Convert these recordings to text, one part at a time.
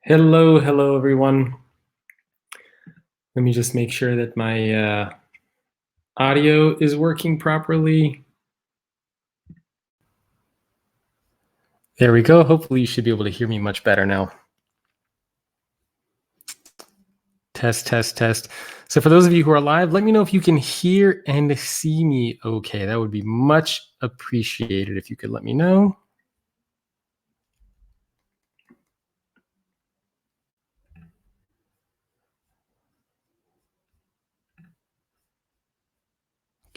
Hello, everyone. Let me just make sure that my audio is working properly. There we go. Hopefully you should be able to hear me much better now. Test. So for those of you who are live, let me know if you can hear and see me okay. That would be much appreciated if you could let me know.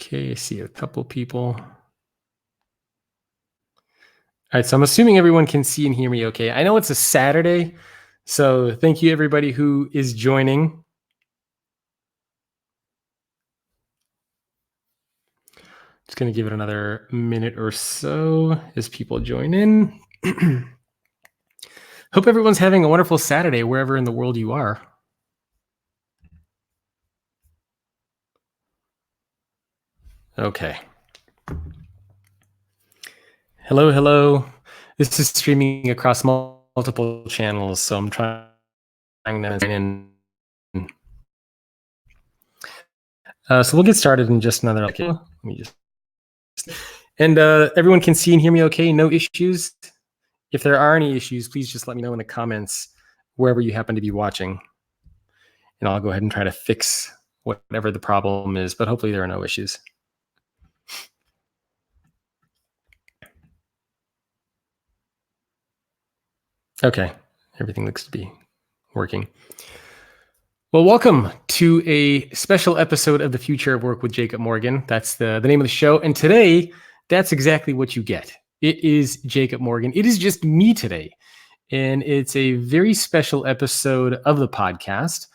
Okay, I see a couple people. All right, so I'm assuming everyone can see and hear me okay. I know it's a Saturday, so thank you everybody who is joining. Just going to give it another minute or so as people join in. Hope everyone's having a wonderful Saturday wherever in the world you are. Okay. Hello. This is streaming across multiple channels, so I'm trying to sign in. So we'll get started in just another. Okay, let me just. And everyone can see and hear me okay? No issues? If there are any issues, please just let me know in the comments wherever you happen to be watching. And I'll go ahead and try to fix whatever the problem is, but hopefully there are no issues. Okay, everything looks to be working. Well, welcome to a special episode of The Future of Work with Jacob Morgan. That's the name of the show. And today, that's exactly what you get. It is Jacob Morgan. It is just me today. And it's a very special episode of the podcast.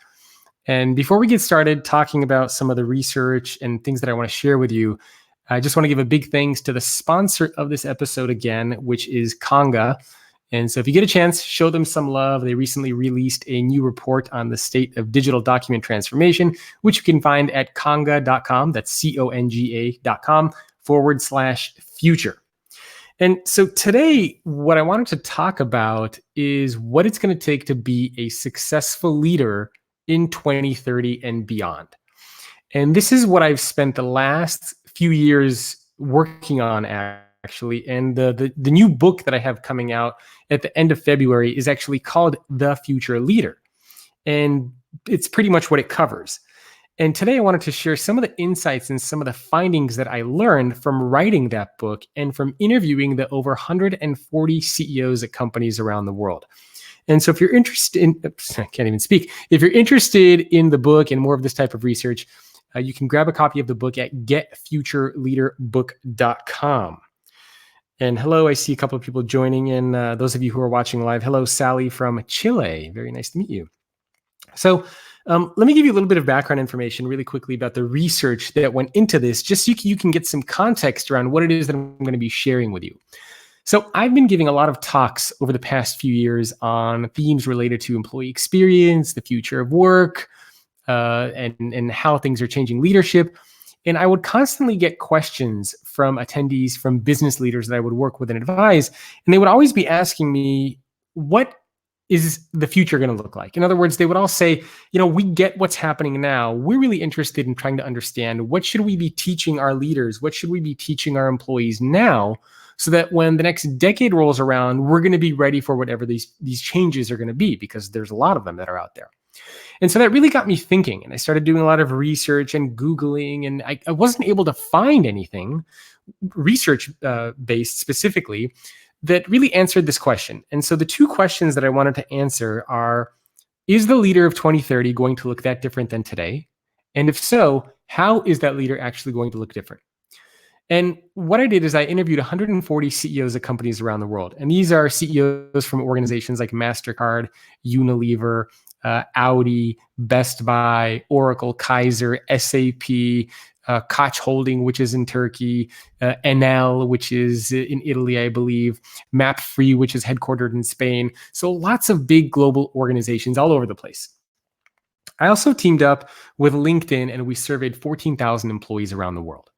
And before we get started talking about some of the research and things that I want to share with you, I just want to give a big thanks to the sponsor of this episode again, which is Conga. And so if you get a chance, show them some love. They recently released a new report on the state of digital document transformation, which you can find at conga.com. That's conga.com/future. And so today, what I wanted to talk about is what it's going to take to be a successful leader in 2030 and beyond. And this is what I've spent the last few years working on, actually. And the new book that I have coming out at the end of February is actually called The Future Leader. And it's pretty much what it covers. And today I wanted to share some of the insights and some of the findings that I learned from writing that book and from interviewing the over 140 CEOs at companies around the world. And so if you're interested in, I can't even speak. If you're interested in the book and more of this type of research, you can grab a copy of the book at getfutureleaderbook.com. And hello, I see a couple of people joining in. Those of you who are watching live, hello, Sally from Chile. Very nice to meet you. So let me give you a little bit of background information really quickly about the research that went into this, just so you can get some context around what it is that I'm going to be sharing with you. So I've been giving a lot of talks over the past few years on themes related to employee experience, the future of work, and how things are changing leadership. And I would constantly get questions from attendees, from business leaders that I would work with and advise. And they would always be asking me, what is the future going to look like? In other words, they would all say, we get what's happening now. We're really interested in trying to understand, what should we be teaching our leaders? What should we be teaching our employees now, so that when the next decade rolls around, we're going to be ready for whatever these changes are going to be, because there's a lot of them that are out there. And so that really got me thinking, and I started doing a lot of research and Googling, and I wasn't able to find anything research-based specifically that really answered this question. And so the two questions that I wanted to answer are, is the leader of 2030 going to look that different than today? And if so, how is that leader actually going to look different? And what I did is I interviewed 140 CEOs of companies around the world. And these are CEOs from organizations like MasterCard, Unilever, Audi, Best Buy, Oracle, Kaiser, SAP, Koch Holding, which is in Turkey, Enel, which is in Italy, I believe, MapFree, which is headquartered in Spain. So lots of big global organizations all over the place. I also teamed up with LinkedIn, and we surveyed 14,000 employees around the world.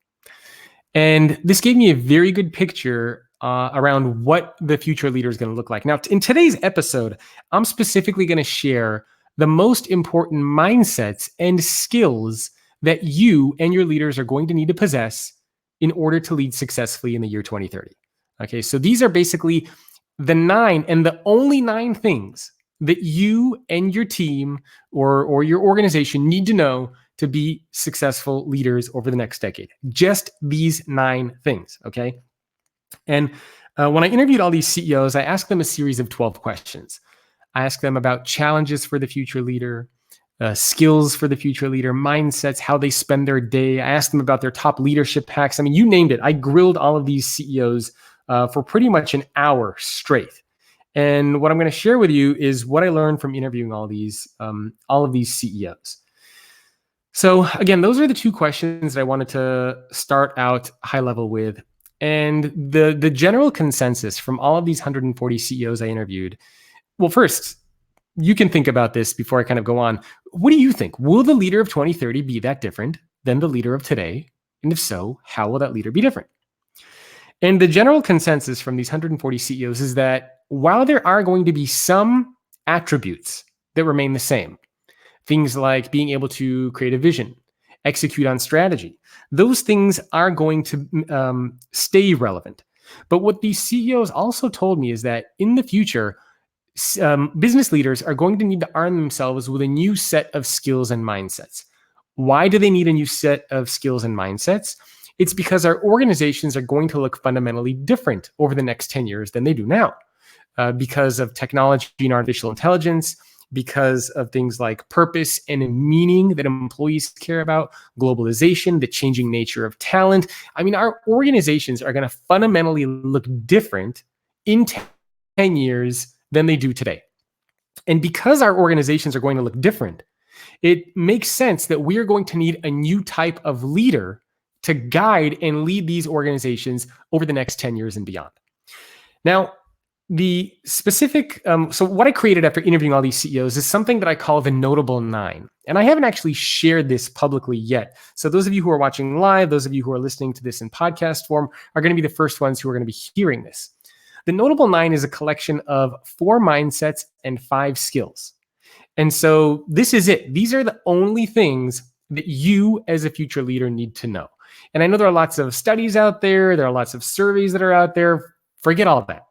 And this gave me a very good picture around what the future leader is going to look like. Now, in today's episode, I'm specifically going to share the most important mindsets and skills that you and your leaders are going to need to possess in order to lead successfully in the year 2030. Okay, so these are basically the 9 and the only 9 things that you and your team or your organization need to know to be successful leaders over the next decade. Just these 9 things, okay? And when I interviewed all these CEOs, I asked them a series of 12 questions. I asked them about challenges for the future leader, skills for the future leader, mindsets, how they spend their day. I asked them about their top leadership hacks. I mean, you named it. I grilled all of these CEOs for pretty much an hour straight. And what I'm going to share with you is what I learned from interviewing all of these CEOs. So again, those are the 2 questions that I wanted to start out high level with. And the general consensus from all of these 140 CEOs I interviewed, well, first, you can think about this before I kind of go on. What do you think? Will the leader of 2030 be that different than the leader of today? And if so, how will that leader be different? And the general consensus from these 140 CEOs is that while there are going to be some attributes that remain the same, things like being able to create a vision, execute on strategy, those things are going to stay relevant. But what these CEOs also told me is that in the future, business leaders are going to need to arm themselves with a new set of skills and mindsets. Why do they need a new set of skills and mindsets? It's because our organizations are going to look fundamentally different over the next 10 years than they do now, because of technology and artificial intelligence, because of things like purpose and meaning that employees care about, globalization, the changing nature of talent. I mean, our organizations are going to fundamentally look different in 10 years than they do today. And because our organizations are going to look different, it makes sense that we are going to need a new type of leader to guide and lead these organizations over the next 10 years and beyond. Now, the specific, so what I created after interviewing all these CEOs is something that I call the Notable 9. And I haven't actually shared this publicly yet. So those of you who are watching live, those of you who are listening to this in podcast form are going to be the first ones who are going to be hearing this. The Notable 9 is a collection of 4 mindsets and 5 skills. And so this is it. These are the only things that you as a future leader need to know. And I know there are lots of studies out there. There are lots of surveys that are out there. Forget all of that.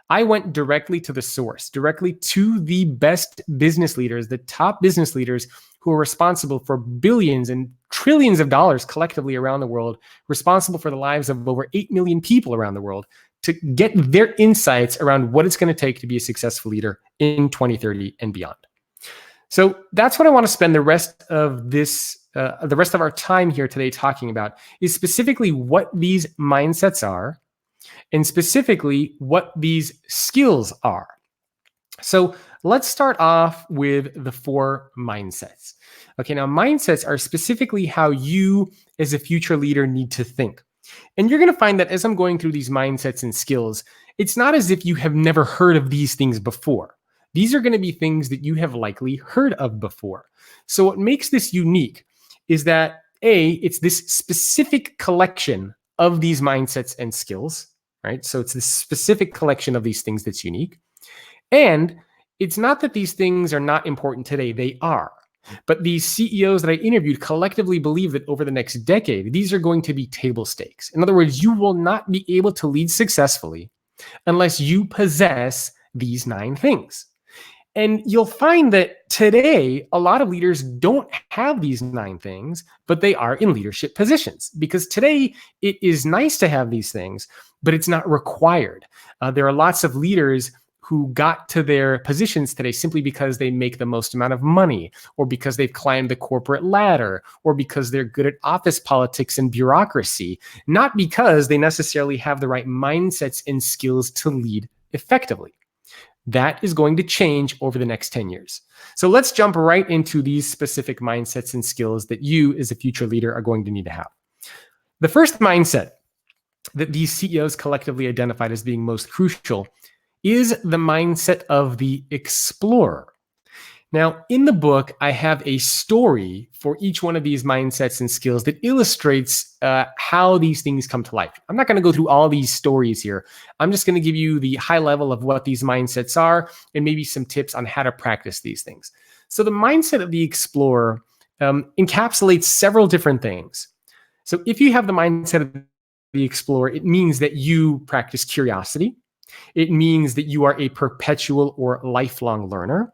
I went directly to the source, directly to the best business leaders, the top business leaders who are responsible for billions and trillions of dollars collectively around the world, responsible for the lives of over 8 million people around the world, to get their insights around what it's going to take to be a successful leader in 2030 and beyond. So that's what I want to spend the rest of our time here today talking about, is specifically what these mindsets are and specifically what these skills are. So let's start off with the 4 mindsets. Okay, now mindsets are specifically how you as a future leader need to think. And you're going to find that as I'm going through these mindsets and skills, it's not as if you have never heard of these things before. These are going to be things that you have likely heard of before. So what makes this unique is that it's this specific collection of these mindsets and skills, right? So it's this specific collection of these things that's unique. And it's not that these things are not important today, they are. But these CEOs that I interviewed collectively believe that over the next decade, these are going to be table stakes. In other words, you will not be able to lead successfully unless you possess these 9 things. And you'll find that today, a lot of leaders don't have these 9 things, but they are in leadership positions. Because today, it is nice to have these things, but it's not required. There are lots of leaders who got to their positions today simply because they make the most amount of money, or because they've climbed the corporate ladder, or because they're good at office politics and bureaucracy, not because they necessarily have the right mindsets and skills to lead effectively. That is going to change over the next 10 years. So let's jump right into these specific mindsets and skills that you as a future leader are going to need to have. The first mindset that these CEOs collectively identified as being most crucial is the mindset of the explorer. Now, in the book, I have a story for each one of these mindsets and skills that illustrates how these things come to life. I'm not going to go through all these stories here. I'm just going to give you the high level of what these mindsets are and maybe some tips on how to practice these things. So, the mindset of the explorer encapsulates several different things. So, if you have the mindset of the explorer, it means that you practice curiosity. It means that you are a perpetual or lifelong learner,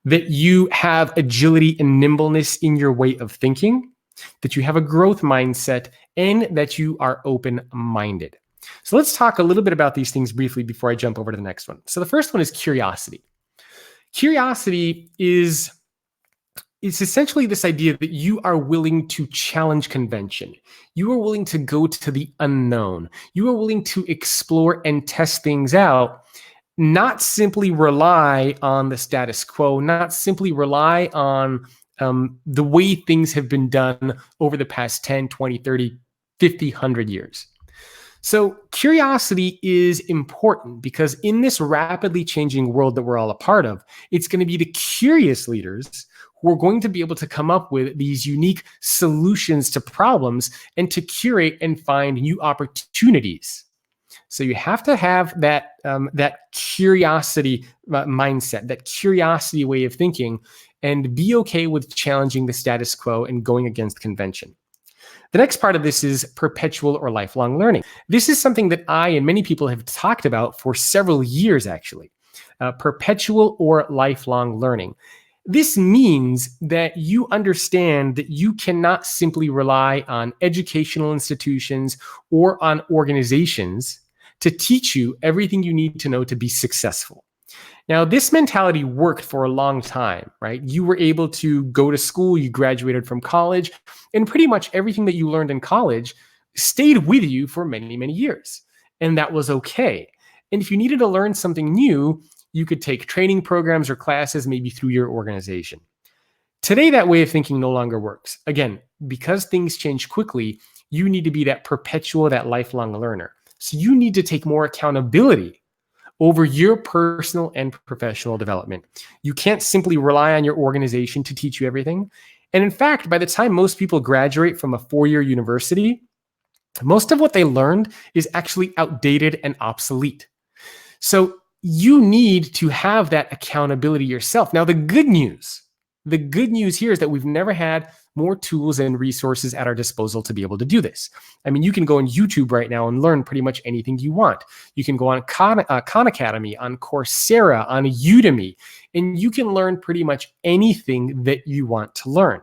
that you have agility and nimbleness in your way of thinking, that you have a growth mindset, and that you are open-minded. So let's talk a little bit about these things briefly before I jump over to the next one. So the first one is curiosity. Curiosity is it's essentially this idea that you are willing to challenge convention. You are willing to go to the unknown. You are willing to explore and test things out, not simply rely on the status quo, not simply rely on the way things have been done over the past 10, 20, 30, 50, 100 years. So curiosity is important because in this rapidly changing world that we're all a part of, it's going to be the curious leaders who are going to be able to come up with these unique solutions to problems and to curate and find new opportunities. So you have to have that curiosity mindset, that curiosity way of thinking, and be okay with challenging the status quo and going against convention. The next part of this is perpetual or lifelong learning. This is something that I and many people have talked about for several years, actually. Perpetual or lifelong learning. This means that you understand that you cannot simply rely on educational institutions or on organizations to teach you everything you need to know to be successful. Now, this mentality worked for a long time, right? You were able to go to school, you graduated from college, and pretty much everything that you learned in college stayed with you for many, many years. And that was okay. And if you needed to learn something new, you could take training programs or classes maybe through your organization. Today, that way of thinking no longer works. Again, because things change quickly, you need to be that perpetual, that lifelong learner. So you need to take more accountability over your personal and professional development. You can't simply rely on your organization to teach you everything. And in fact, by the time most people graduate from a 4-year university, most of what they learned is actually outdated and obsolete. So you need to have that accountability yourself. Now, the good news here is that we've never had more tools and resources at our disposal to be able to do this. I mean, you can go on YouTube right now and learn pretty much anything you want. You can go on Khan Academy, on Coursera, on Udemy, and you can learn pretty much anything that you want to learn.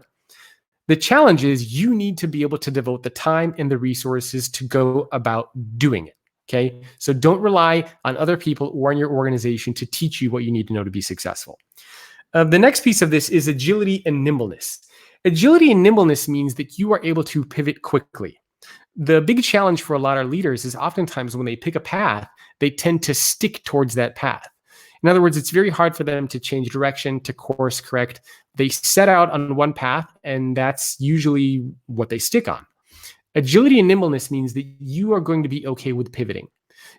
The challenge is you need to be able to devote the time and the resources to go about doing it. Okay, so don't rely on other people or on your organization to teach you what you need to know to be successful. The next piece of this is agility and nimbleness. Agility and nimbleness means that you are able to pivot quickly. The big challenge for a lot of leaders is oftentimes when they pick a path, they tend to stick towards that path. In other words, it's very hard for them to change direction, to course correct. They set out on one path, and that's usually what they stick on. Agility and nimbleness means that you are going to be okay with pivoting.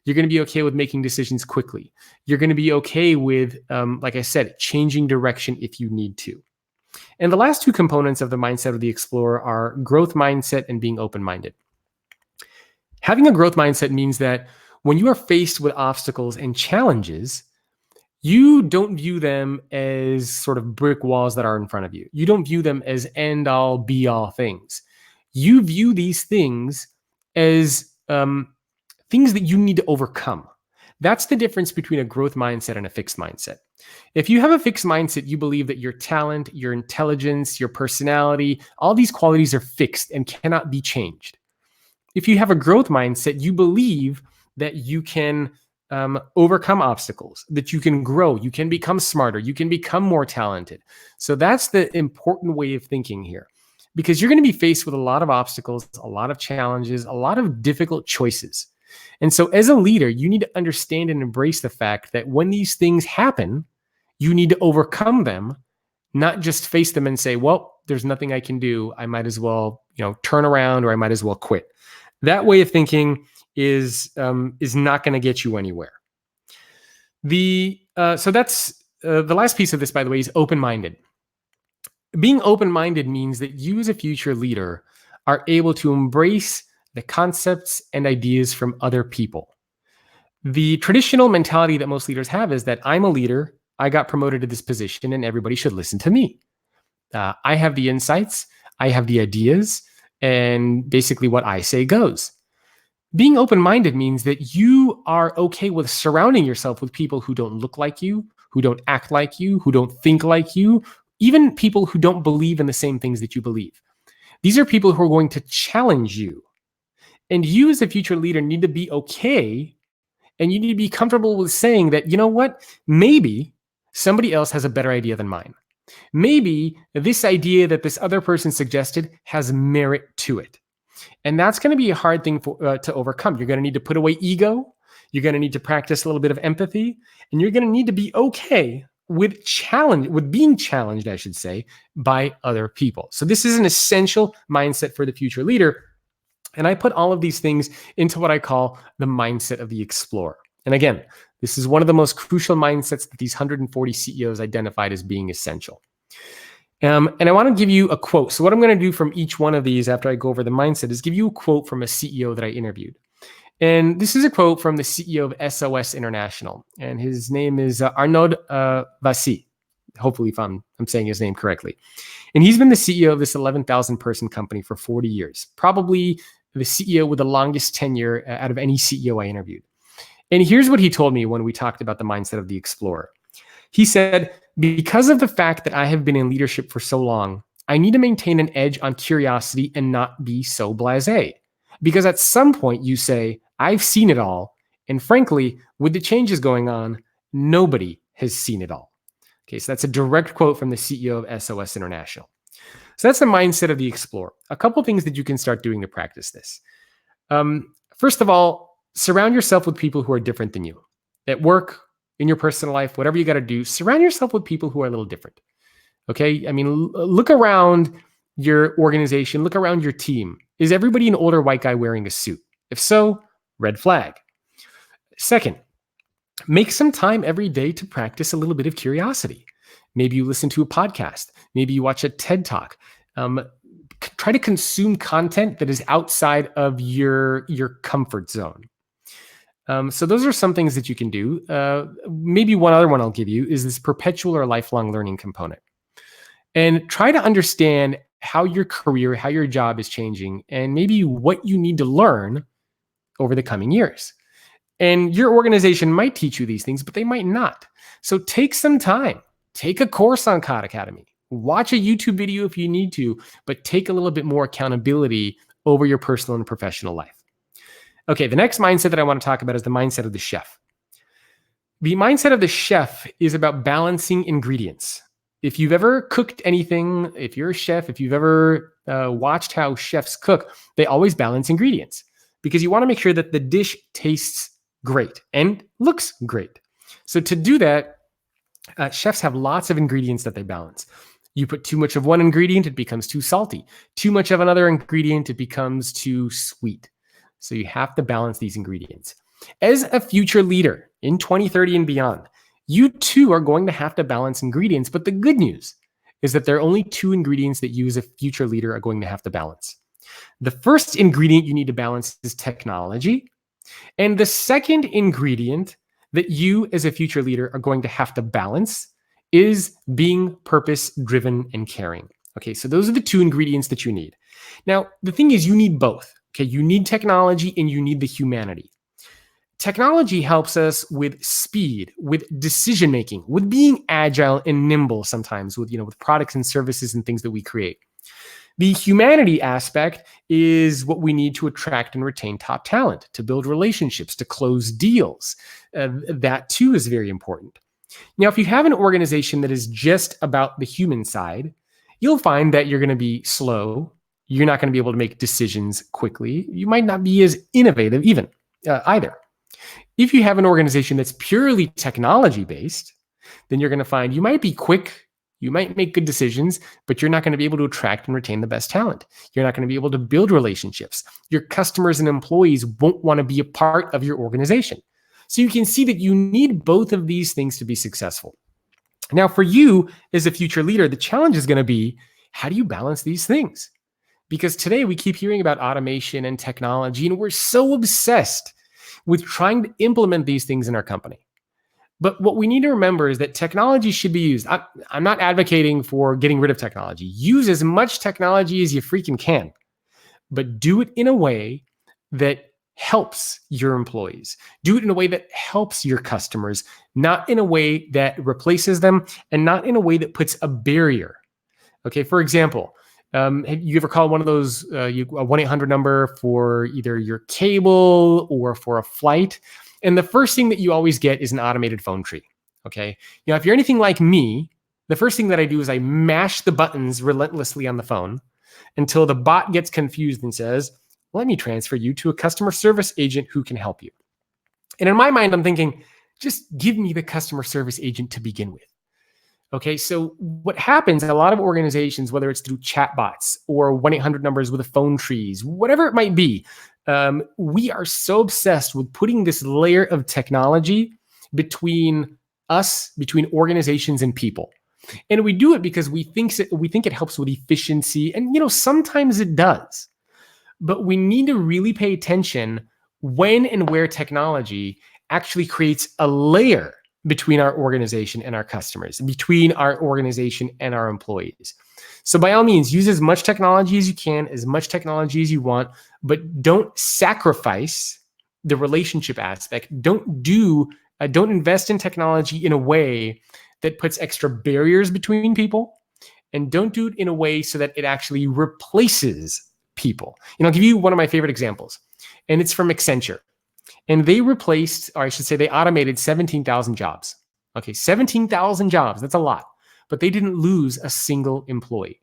You're going to be okay with making decisions quickly. You're going to be okay with, like I said, changing direction if you need to. And the last two components of the mindset of the explorer are growth mindset and being open-minded. Having a growth mindset means that when you are faced with obstacles and challenges, you don't view them as sort of brick walls that are in front of you. You don't view them as end-all, be-all things. You view these things as things that you need to overcome. That's the difference between a growth mindset and a fixed mindset. If you have a fixed mindset, you believe that your talent, your intelligence, your personality, all these qualities are fixed and cannot be changed. If you have a growth mindset, you believe that you can overcome obstacles, that you can grow, you can become smarter, you can become more talented. So that's the important way of thinking here, because you're going to be faced with a lot of obstacles, a lot of challenges, a lot of difficult choices. And so as a leader, you need to understand and embrace the fact that when these things happen, you need to overcome them, not just face them and say, well, there's nothing I can do. I might as well, turn around, or I might as well quit. That way of thinking is not going to get you anywhere. So that's The last piece of this, by the way, is open-minded. Being open-minded means that you as a future leader are able to embrace the concepts and ideas from other people. The traditional mentality that most leaders have is that I'm a leader, I got promoted to this position, and everybody should listen to me. I have the insights, I have the ideas, and basically what I say goes. Being open-minded means that you are okay with surrounding yourself with people who don't look like you, who don't act like you, who don't think like you, even people who don't believe in the same things that you believe. These are people who are going to challenge you. And you as a future leader need to be okay, and you need to be comfortable with saying that, you know what, maybe somebody else has a better idea than mine. Maybe this idea that this other person suggested has merit to it. And that's going to be a hard thing to overcome. You're going to need to put away ego. You're going to need to practice a little bit of empathy, and you're going to need to be okay with being challenged, I should say, by other people. So this is an essential mindset for the future leader. And I put all of these things into what I call the mindset of the explorer. And again, this is one of the most crucial mindsets that these 140 CEOs identified as being essential. And I want to give you a quote. So what I'm going to do from each one of these after I go over the mindset is give you a quote from a CEO that I interviewed. And this is a quote from the CEO of SOS International. And his name is Arnaud Vassy. Hopefully, if I'm saying his name correctly. And he's been the CEO of this 11,000 person company for 40 years, probably the CEO with the longest tenure out of any CEO I interviewed. And here's what he told me when we talked about the mindset of the explorer. He said, because of the fact that I have been in leadership for so long, I need to maintain an edge on curiosity and not be so blasé. Because at some point you say, I've seen it all. And frankly, with the changes going on, nobody has seen it all. Okay, so that's a direct quote from the CEO of SOS International. So that's the mindset of the explorer. A couple things that you can start doing to practice this. First of all, surround yourself with people who are different than you. At work, in your personal life, whatever you got to do, surround yourself with people who are a little different. Okay? I mean, look around your organization, look around your team. Is everybody an older white guy wearing a suit? If so, red flag. Second, make some time every day to practice a little bit of curiosity. Maybe you listen to a podcast. Maybe you watch a TED Talk. Try to consume content that is outside of your comfort zone. So those are some things that you can do. Maybe one other one I'll give you is this perpetual or lifelong learning component. And try to understand how your career, how your job is changing, and maybe what you need to learn over the coming years. And your organization might teach you these things, but they might not. So take some time. Take a course on Khan Academy. Watch a YouTube video if you need to, but take a little bit more accountability over your personal and professional life. Okay, the next mindset that I want to talk about is the mindset of the chef. The mindset of the chef is about balancing ingredients. If you've ever cooked anything, if you're a chef, if you've ever watched how chefs cook, they always balance ingredients because you want to make sure that the dish tastes great and looks great. So to do that, chefs have lots of ingredients that they balance. You put too much of one ingredient, it becomes too salty. Too much of another ingredient, it becomes too sweet. So you have to balance these ingredients. As a future leader in 2030 and beyond, you too are going to have to balance ingredients. But the good news is that there are only two ingredients that you as a future leader are going to have to balance. The first ingredient you need to balance is technology. And the second ingredient that you as a future leader are going to have to balance is being purpose-driven and caring. Okay, so those are the two ingredients that you need. Now, the thing is you need both. Okay, you need technology and you need the humanity. Technology helps us with speed, with decision-making, with being agile and nimble sometimes with products and services and things that we create. The humanity aspect is what we need to attract and retain top talent, to build relationships, to close deals. That too is very important. Now, if you have an organization that is just about the human side, you'll find that you're going to be slow. You're not going to be able to make decisions quickly. You might not be as innovative either. If you have an organization that's purely technology-based, then you're going to find you might be quick, you might make good decisions, but you're not going to be able to attract and retain the best talent. You're not going to be able to build relationships. Your customers and employees won't want to be a part of your organization. So you can see that you need both of these things to be successful. Now, for you as a future leader, the challenge is going to be, how do you balance these things? Because today we keep hearing about automation and technology, and we're so obsessed with trying to implement these things in our company. But what we need to remember is that technology should be used. I'm not advocating for getting rid of technology. Use as much technology as you freaking can, but do it in a way that helps your employees. Do it in a way that helps your customers, not in a way that replaces them, and not in a way that puts a barrier. Okay, for example, have you ever called one of those a 1-800 number for either your cable or for a flight? And the first thing that you always get is an automated phone tree. Okay, if you're anything like me, the first thing that I do is I mash the buttons relentlessly on the phone until the bot gets confused and says, "Let me transfer you to a customer service agent who can help you." And in my mind, I'm thinking, just give me the customer service agent to begin with. Okay, so what happens in a lot of organizations, whether it's through chatbots or 1-800 numbers with a phone trees, whatever it might be, we are so obsessed with putting this layer of technology between us, between organizations and people. And we do it because we think it helps with efficiency, and sometimes it does. But we need to really pay attention when and where technology actually creates a layer between our organization and our customers, between our organization and our employees. So by all means, use as much technology as you can, as much technology as you want, but don't sacrifice the relationship aspect. Don't invest in technology in a way that puts extra barriers between people, and don't do it in a way so that it actually replaces people. I'll give you one of my favorite examples, and it's from Accenture. And they replaced, or I should say, they automated 17,000 jobs. Okay, 17,000 jobs, that's a lot. But they didn't lose a single employee.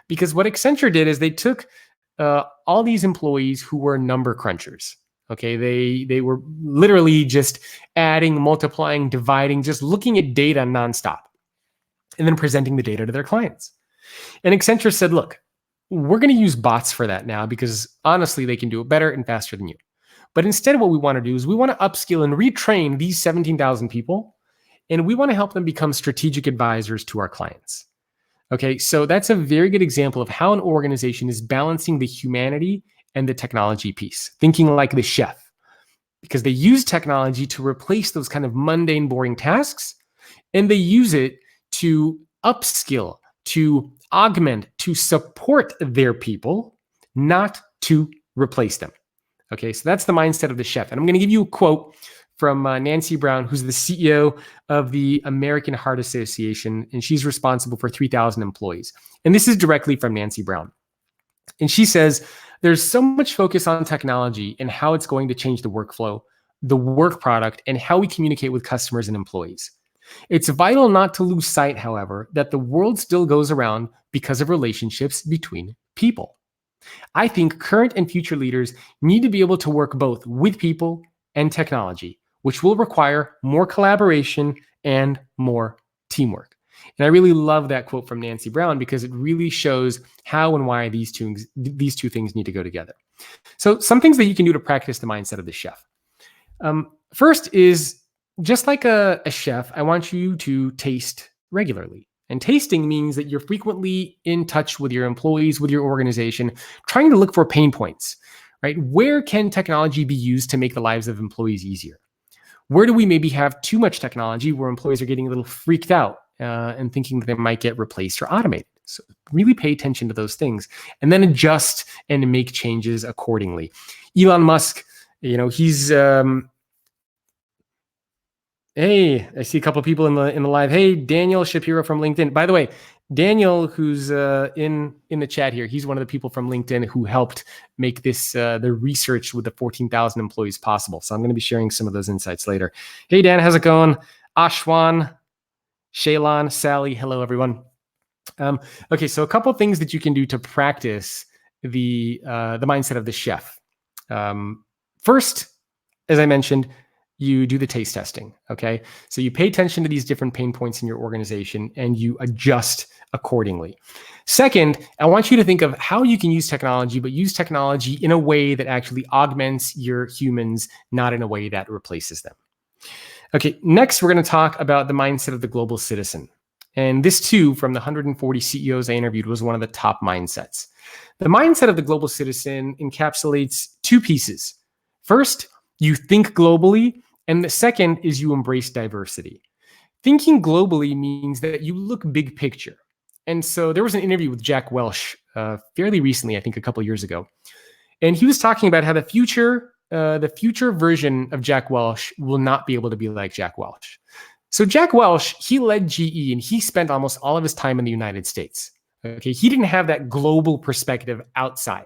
Because what Accenture did is they took all these employees who were number crunchers. Okay, they were literally just adding, multiplying, dividing, just looking at data nonstop, and then presenting the data to their clients. And Accenture said, look, we're going to use bots for that now because honestly, they can do it better and faster than you. But instead, what we want to do is we want to upskill and retrain these 17,000 people, and we want to help them become strategic advisors to our clients. Okay, so that's a very good example of how an organization is balancing the humanity and the technology piece, thinking like the chef, because they use technology to replace those kind of mundane, boring tasks, and they use it to upskill, to augment, to support their people, not to replace them. Okay, so that's the mindset of the chef. And I'm going to give you a quote from Nancy Brown, who's the CEO of the American Heart Association, and she's responsible for 3,000 employees. And this is directly from Nancy Brown. And she says, there's so much focus on technology and how it's going to change the workflow, the work product, and how we communicate with customers and employees. It's vital not to lose sight, however, that the world still goes around because of relationships between people. I think current and future leaders need to be able to work both with people and technology, which will require more collaboration and more teamwork. And I really love that quote from Nancy Brown because it really shows how and why these two things need to go together. So some things that you can do to practice the mindset of the chef. First is, just like a chef, I want you to taste regularly. And tasting means that you're frequently in touch with your employees, with your organization, trying to look for pain points, right? Where can technology be used to make the lives of employees easier? Where do we maybe have too much technology where employees are getting a little freaked out and thinking that they might get replaced or automated? So really pay attention to those things and then adjust and make changes accordingly. Elon Musk, he's... Hey, I see a couple of people in the live. Hey, Daniel Shapiro from LinkedIn. By the way, Daniel, who's in the chat here, he's one of the people from LinkedIn who helped make this the research with the 14,000 employees possible. So I'm going to be sharing some of those insights later. Hey, Dan, how's it going? Ashwan, Shaylon, Sally, hello everyone. Okay, so a couple of things that you can do to practice the mindset of the chef. First, as I mentioned, you do the taste testing, okay? So you pay attention to these different pain points in your organization and you adjust accordingly. Second, I want you to think of how you can use technology, but use technology in a way that actually augments your humans, not in a way that replaces them. Okay, next we're going to talk about the mindset of the global citizen. And this too, from the 140 CEOs I interviewed, was one of the top mindsets. The mindset of the global citizen encapsulates two pieces. First, you think globally, and the second is you embrace diversity. Thinking globally means that you look big picture. And so there was an interview with Jack Welch fairly recently, I think a couple of years ago. And he was talking about how the future version of Jack Welch will not be able to be like Jack Welch. So Jack Welch, he led GE and he spent almost all of his time in the United States. Okay, he didn't have that global perspective outside.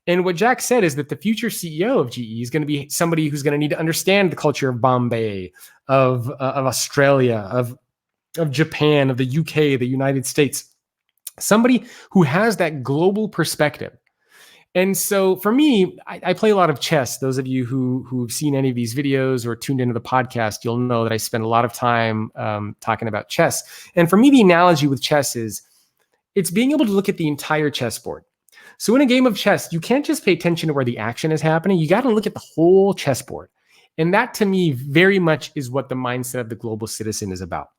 And what Jack said is that the future CEO of GE is going to be somebody who's going to need to understand the culture of Bombay, of Australia, of Japan, of the UK, the United States. Somebody who has that global perspective. And so for me, I play a lot of chess. Those of you who've seen any of these videos or tuned into the podcast, you'll know that I spend a lot of time talking about chess. And for me, the analogy with chess is it's being able to look at the entire chessboard. So in a game of chess, you can't just pay attention to where the action is happening. You got to look at the whole chessboard. And that to me very much is what the mindset of the global citizen is about.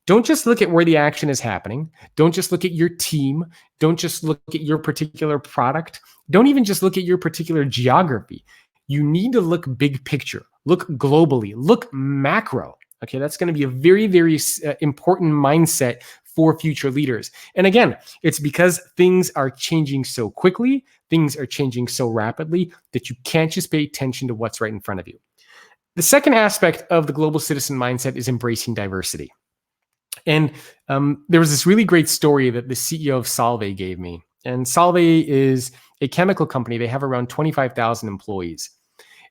Don't just look at where the action is happening. Don't just look at your team. Don't just look at your particular product. Don't even just look at your particular geography. You need to look big picture, look globally, look macro. Okay, that's going to be a very, very important mindset for future leaders. And again, it's because things are changing so quickly, things are changing so rapidly that you can't just pay attention to what's right in front of you. The second aspect of the global citizen mindset is embracing diversity. And there was this really great story that the CEO of Solvay gave me. And Solvay is a chemical company. They have around 25,000 employees.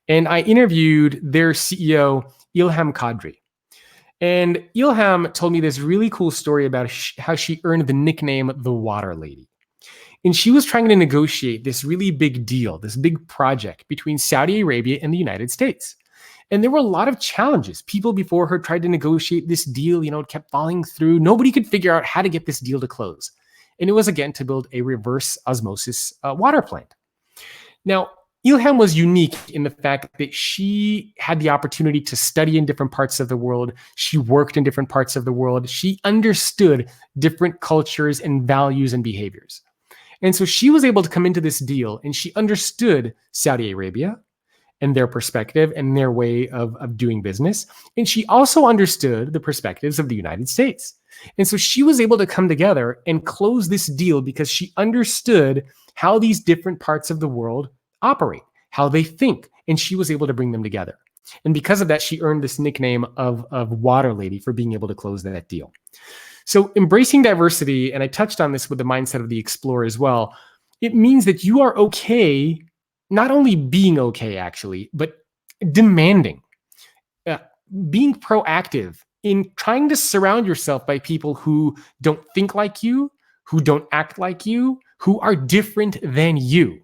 And I interviewed their CEO, Ilham Kadri. And Ilham told me this really cool story about how she earned the nickname the Water Lady. And she was trying to negotiate this really big deal, this big project between Saudi Arabia and the United States. And there were a lot of challenges. People before her tried to negotiate this deal, it kept falling through. Nobody could figure out how to get this deal to close. And it was, again, to build a reverse osmosis water plant. Now, Ilham was unique in the fact that she had the opportunity to study in different parts of the world. She worked in different parts of the world. She understood different cultures and values and behaviors. And so she was able to come into this deal and she understood Saudi Arabia and their perspective and their way of doing business. And she also understood the perspectives of the United States. And so she was able to come together and close this deal because she understood how these different parts of the world operate, how they think, and she was able to bring them together. And because of that, she earned this nickname of Water Lady for being able to close that deal. So embracing diversity, and I touched on this with the mindset of the explorer as well, it means that you are okay, not only being okay, actually, but demanding, being proactive in trying to surround yourself by people who don't think like you, who don't act like you, who are different than you.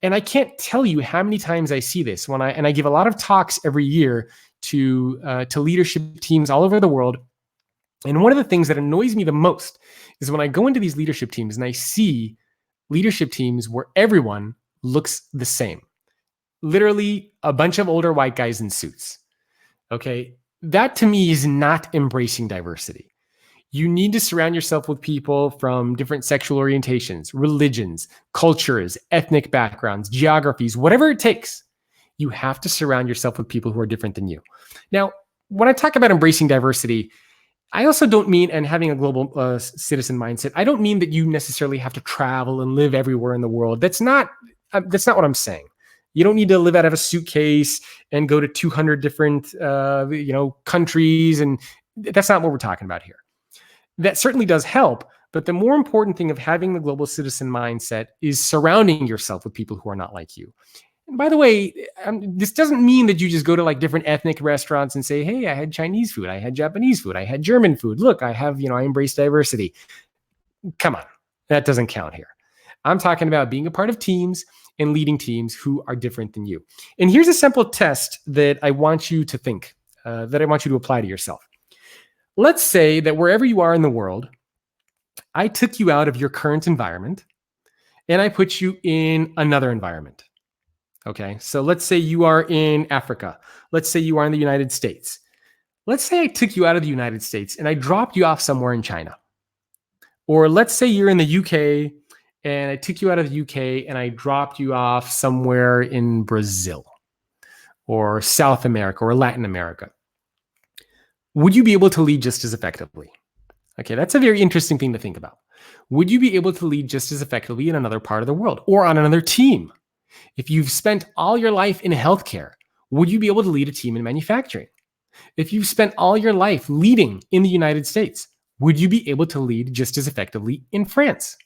And I can't tell you how many times I see this when I give a lot of talks every year to leadership teams all over the world. And one of the things that annoys me the most is when I go into these leadership teams and I see leadership teams where everyone looks the same. Literally a bunch of older white guys in suits. Okay. That to me is not embracing diversity. You need to surround yourself with people from different sexual orientations, religions, cultures, ethnic backgrounds, geographies, whatever it takes. You have to surround yourself with people who are different than you. Now, when I talk about embracing diversity, I also don't mean, and having a global citizen mindset, I don't mean that you necessarily have to travel and live everywhere in the world. That's not what I'm saying. You don't need to live out of a suitcase and go to 200 different, countries. And that's not what we're talking about here. That certainly does help. But the more important thing of having the global citizen mindset is surrounding yourself with people who are not like you. And by the way, this doesn't mean that you just go to like different ethnic restaurants and say, hey, I had Chinese food, I had Japanese food, I had German food. Look, I have, I embrace diversity. Come on, that doesn't count here. I'm talking about being a part of teams and leading teams who are different than you. And here's a simple test that I want you to think, that I want you to apply to yourself. Let's say that wherever you are in the world, I took you out of your current environment and I put you in another environment. Okay, so let's say you are in Africa. Let's say you are in the United States. Let's say I took you out of the United States and I dropped you off somewhere in China. Or let's say you're in the UK and I took you out of the UK and I dropped you off somewhere in Brazil or South America or Latin America. Would you be able to lead just as effectively? Okay, that's a very interesting thing to think about. Would you be able to lead just as effectively in another part of the world or on another team? If you've spent all your life in healthcare, would you be able to lead a team in manufacturing? If you've spent all your life leading in the United States, would you be able to lead just as effectively in France?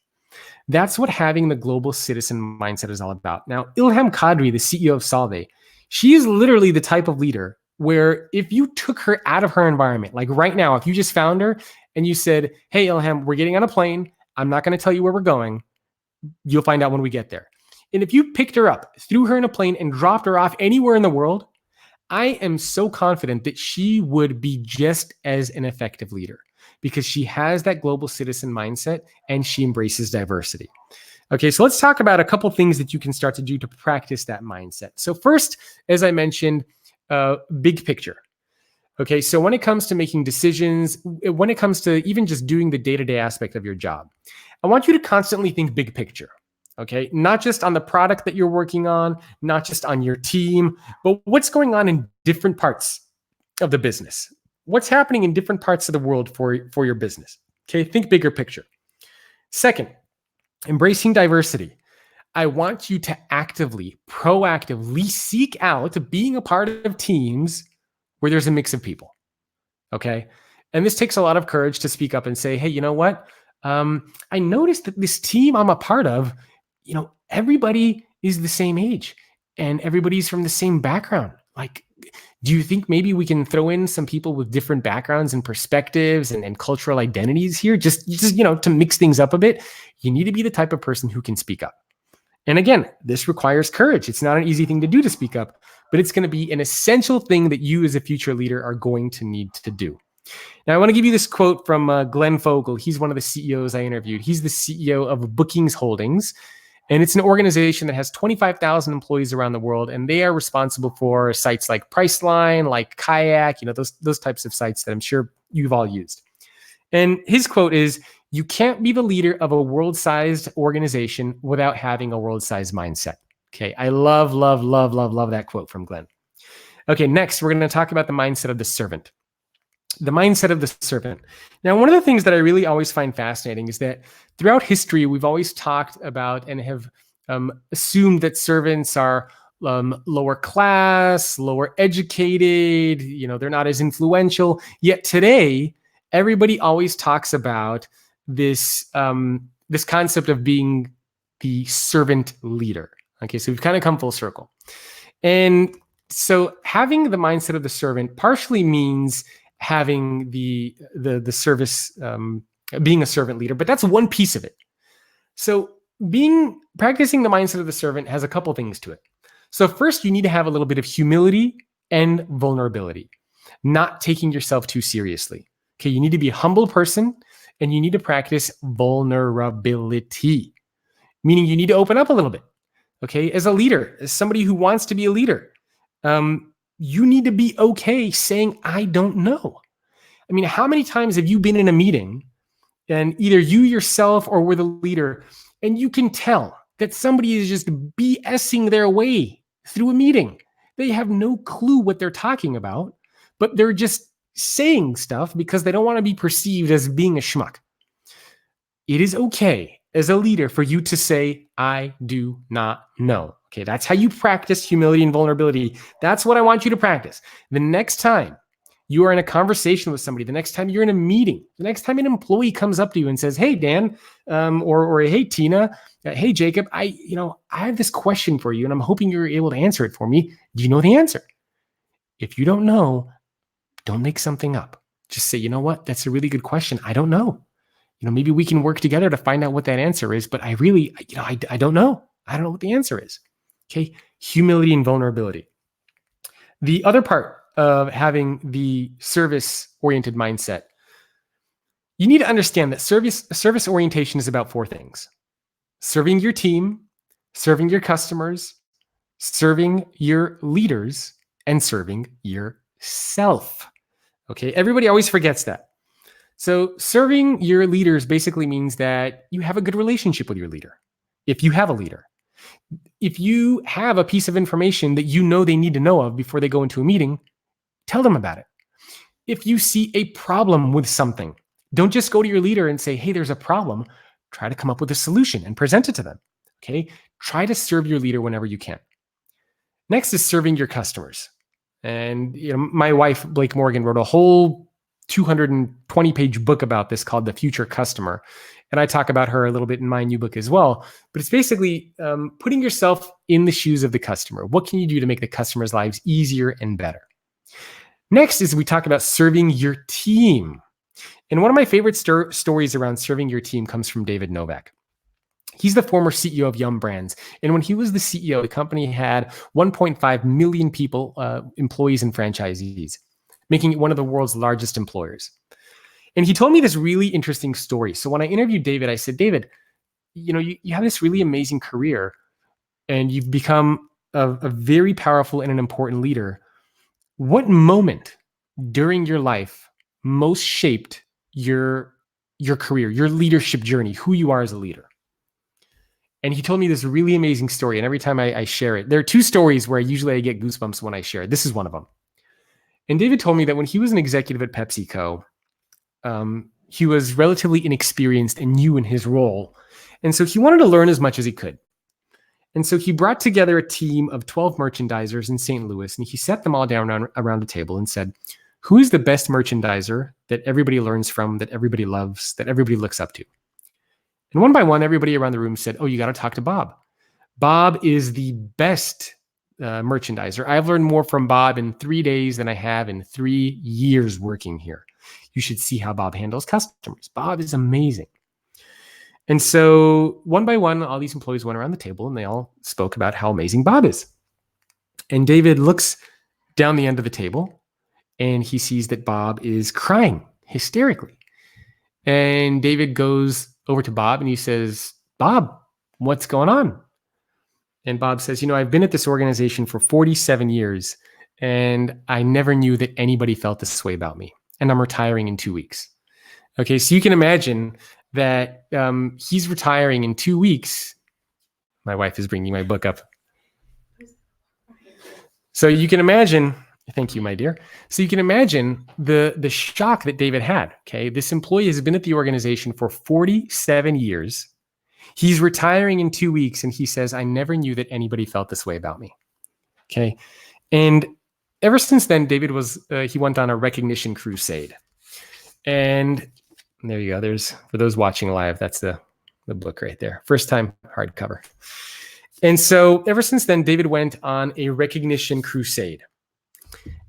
That's what having the global citizen mindset is all about. Now, Ilham Kadri, the CEO of Solvay, she is literally the type of leader where if you took her out of her environment, like right now, if you just found her and you said, hey, Ilham, we're getting on a plane. I'm not going to tell you where we're going. You'll find out when we get there. And if you picked her up, threw her in a plane and dropped her off anywhere in the world, I am so confident that she would be just as an effective leader because she has that global citizen mindset and she embraces diversity. Okay, so let's talk about a couple things that you can start to do to practice that mindset. So first, as I mentioned, big picture. Okay, so when it comes to making decisions, when it comes to even just doing the day-to-day aspect of your job, I want you to constantly think big picture. Okay, not just on the product that you're working on, not just on your team, but what's going on in different parts of the business. What's happening in different parts of the world for your business. Okay, think bigger picture. Second, embracing diversity. I want you to actively, proactively seek out being a part of teams where there's a mix of people. Okay. And this takes a lot of courage to speak up and say, hey, you know what? I noticed that this team I'm a part of, everybody is the same age and everybody's from the same background. Like, do you think maybe we can throw in some people with different backgrounds and perspectives and cultural identities here? Just, to mix things up a bit. You need to be the type of person who can speak up. And again, this requires courage. It's not an easy thing to do to speak up, but it's going to be an essential thing that you as a future leader are going to need to do. Now, I want to give you this quote from Glenn Fogel. He's one of the CEOs I interviewed. He's the CEO of Bookings Holdings, and it's an organization that has 25,000 employees around the world, and they are responsible for sites like Priceline, like Kayak, those types of sites that I'm sure you've all used. And his quote is, you can't be the leader of a world-sized organization without having a world-sized mindset. Okay, I love that quote from Glenn. Okay, next, we're going to talk about the mindset of the servant. The mindset of the servant. Now, one of the things that I really always find fascinating is that throughout history, we've always talked about and have assumed that servants are lower class, lower educated, they're not as influential. Yet today, everybody always talks about this concept of being the servant leader. Okay, so we've kind of come full circle. And so having the mindset of the servant partially means having the service, being a servant leader, but that's one piece of it. So practicing the mindset of the servant has a couple things to it. So first, you need to have a little bit of humility and vulnerability, not taking yourself too seriously. Okay, you need to be a humble person and you need to practice vulnerability, meaning you need to open up a little bit. Okay, as a leader, as somebody who wants to be a leader, you need to be okay saying, I don't know. I mean, how many times have you been in a meeting and either you yourself or with a leader, and you can tell that somebody is just BSing their way through a meeting? They have no clue what they're talking about, but they're just saying stuff because they don't want to be perceived as being a schmuck. It is okay as a leader for you to say, I do not know. Okay, that's how you practice humility and vulnerability. That's what I want you to practice. The next time you are in a conversation with somebody, the next time you're in a meeting, the next time an employee comes up to you and says, hey, Dan, or hey, Tina, hey, Jacob, I have this question for you and I'm hoping you're able to answer it for me. Do you know the answer? If you don't know, don't make something up. Just say, you know what? That's a really good question. I don't know. Maybe we can work together to find out what that answer is, but I really, I don't know. I don't know what the answer is. Okay. Humility and vulnerability. The other part of having the service-oriented mindset, you need to understand that service orientation is about four things: serving your team, serving your customers, serving your leaders, and serving yourself. Okay, everybody always forgets that. So serving your leaders basically means that you have a good relationship with your leader. If you have a leader, if you have a piece of information that you know they need to know of before they go into a meeting, tell them about it. If you see a problem with something, don't just go to your leader and say, hey, there's a problem. Try to come up with a solution and present it to them. Okay. Try to serve your leader whenever you can. Next is serving your customers. And my wife, Blake Morgan, wrote a whole 220-page book about this called The Future Customer. And I talk about her a little bit in my new book as well. But it's basically putting yourself in the shoes of the customer. What can you do to make the customer's lives easier and better? Next is we talk about serving your team. And one of my favorite stories around serving your team comes from David Novak. He's the former CEO of Yum Brands. And when he was the CEO, the company had 1.5 million people, employees and franchisees, making it one of the world's largest employers. And he told me this really interesting story. So when I interviewed David, I said, David, you have this really amazing career and you've become a very powerful and an important leader. What moment during your life most shaped your career, your leadership journey, who you are as a leader? And he told me this really amazing story. And every time I share it, there are two stories where usually I get goosebumps when I share it. This is one of them. And David told me that when he was an executive at PepsiCo, he was relatively inexperienced and new in his role. And so he wanted to learn as much as he could. And so he brought together a team of 12 merchandisers in St. Louis, and he set them all down around a table and said, who is the best merchandiser that everybody learns from, that everybody loves, that everybody looks up to? And one by one, everybody around the room said, oh, you got to talk to Bob. Bob is the best merchandiser. I've learned more from Bob in 3 days than I have in 3 years working here. You should see how Bob handles customers. Bob is amazing. And so one by one, all these employees went around the table and they all spoke about how amazing Bob is. And David looks down the end of the table and he sees that Bob is crying hysterically. And David goes over to Bob and he says, Bob, what's going on? And Bob says, I've been at this organization for 47 years and I never knew that anybody felt this way about me. And I'm retiring in 2 weeks. Okay, so you can imagine that he's retiring in 2 weeks. My wife is bringing my book up. So you can imagine, thank you, my dear. So you can imagine the shock that David had. Okay, this employee has been at the organization for 47 years. He's retiring in 2 weeks, and he says, I never knew that anybody felt this way about me. Okay, and ever since then, David he went on a recognition crusade. And there you go. There's, for those watching live, that's the book right there. First time hardcover. And so ever since then, David went on a recognition crusade.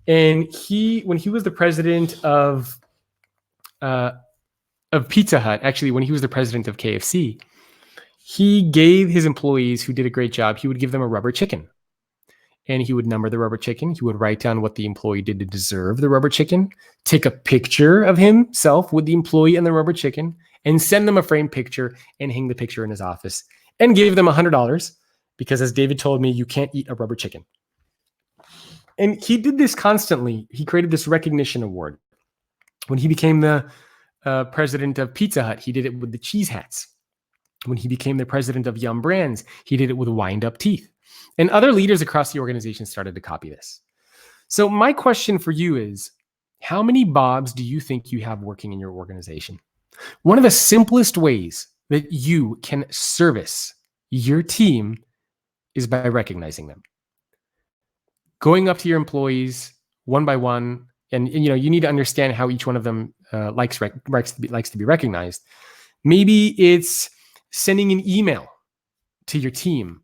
And when he was the president of Pizza Hut, actually, when he was the president of KFC, he gave his employees who did a great job, he would give them a rubber chicken. And he would number the rubber chicken. He would write down what the employee did to deserve the rubber chicken, take a picture of himself with the employee and the rubber chicken, and send them a framed picture and hang the picture in his office and give them $100 because, as David told me, you can't eat a rubber chicken. And he did this constantly. He created this recognition award. When he became the president of Pizza Hut, he did it with the cheese hats. When he became the president of Yum Brands, he did it with wind-up teeth. And other leaders across the organization started to copy this. So my question for you is, how many Bobs do you think you have working in your organization? One of the simplest ways that you can service your team is by recognizing them. Going up to your employees one by one, and you need to understand how each one of them likes to be recognized. Maybe it's sending an email to your team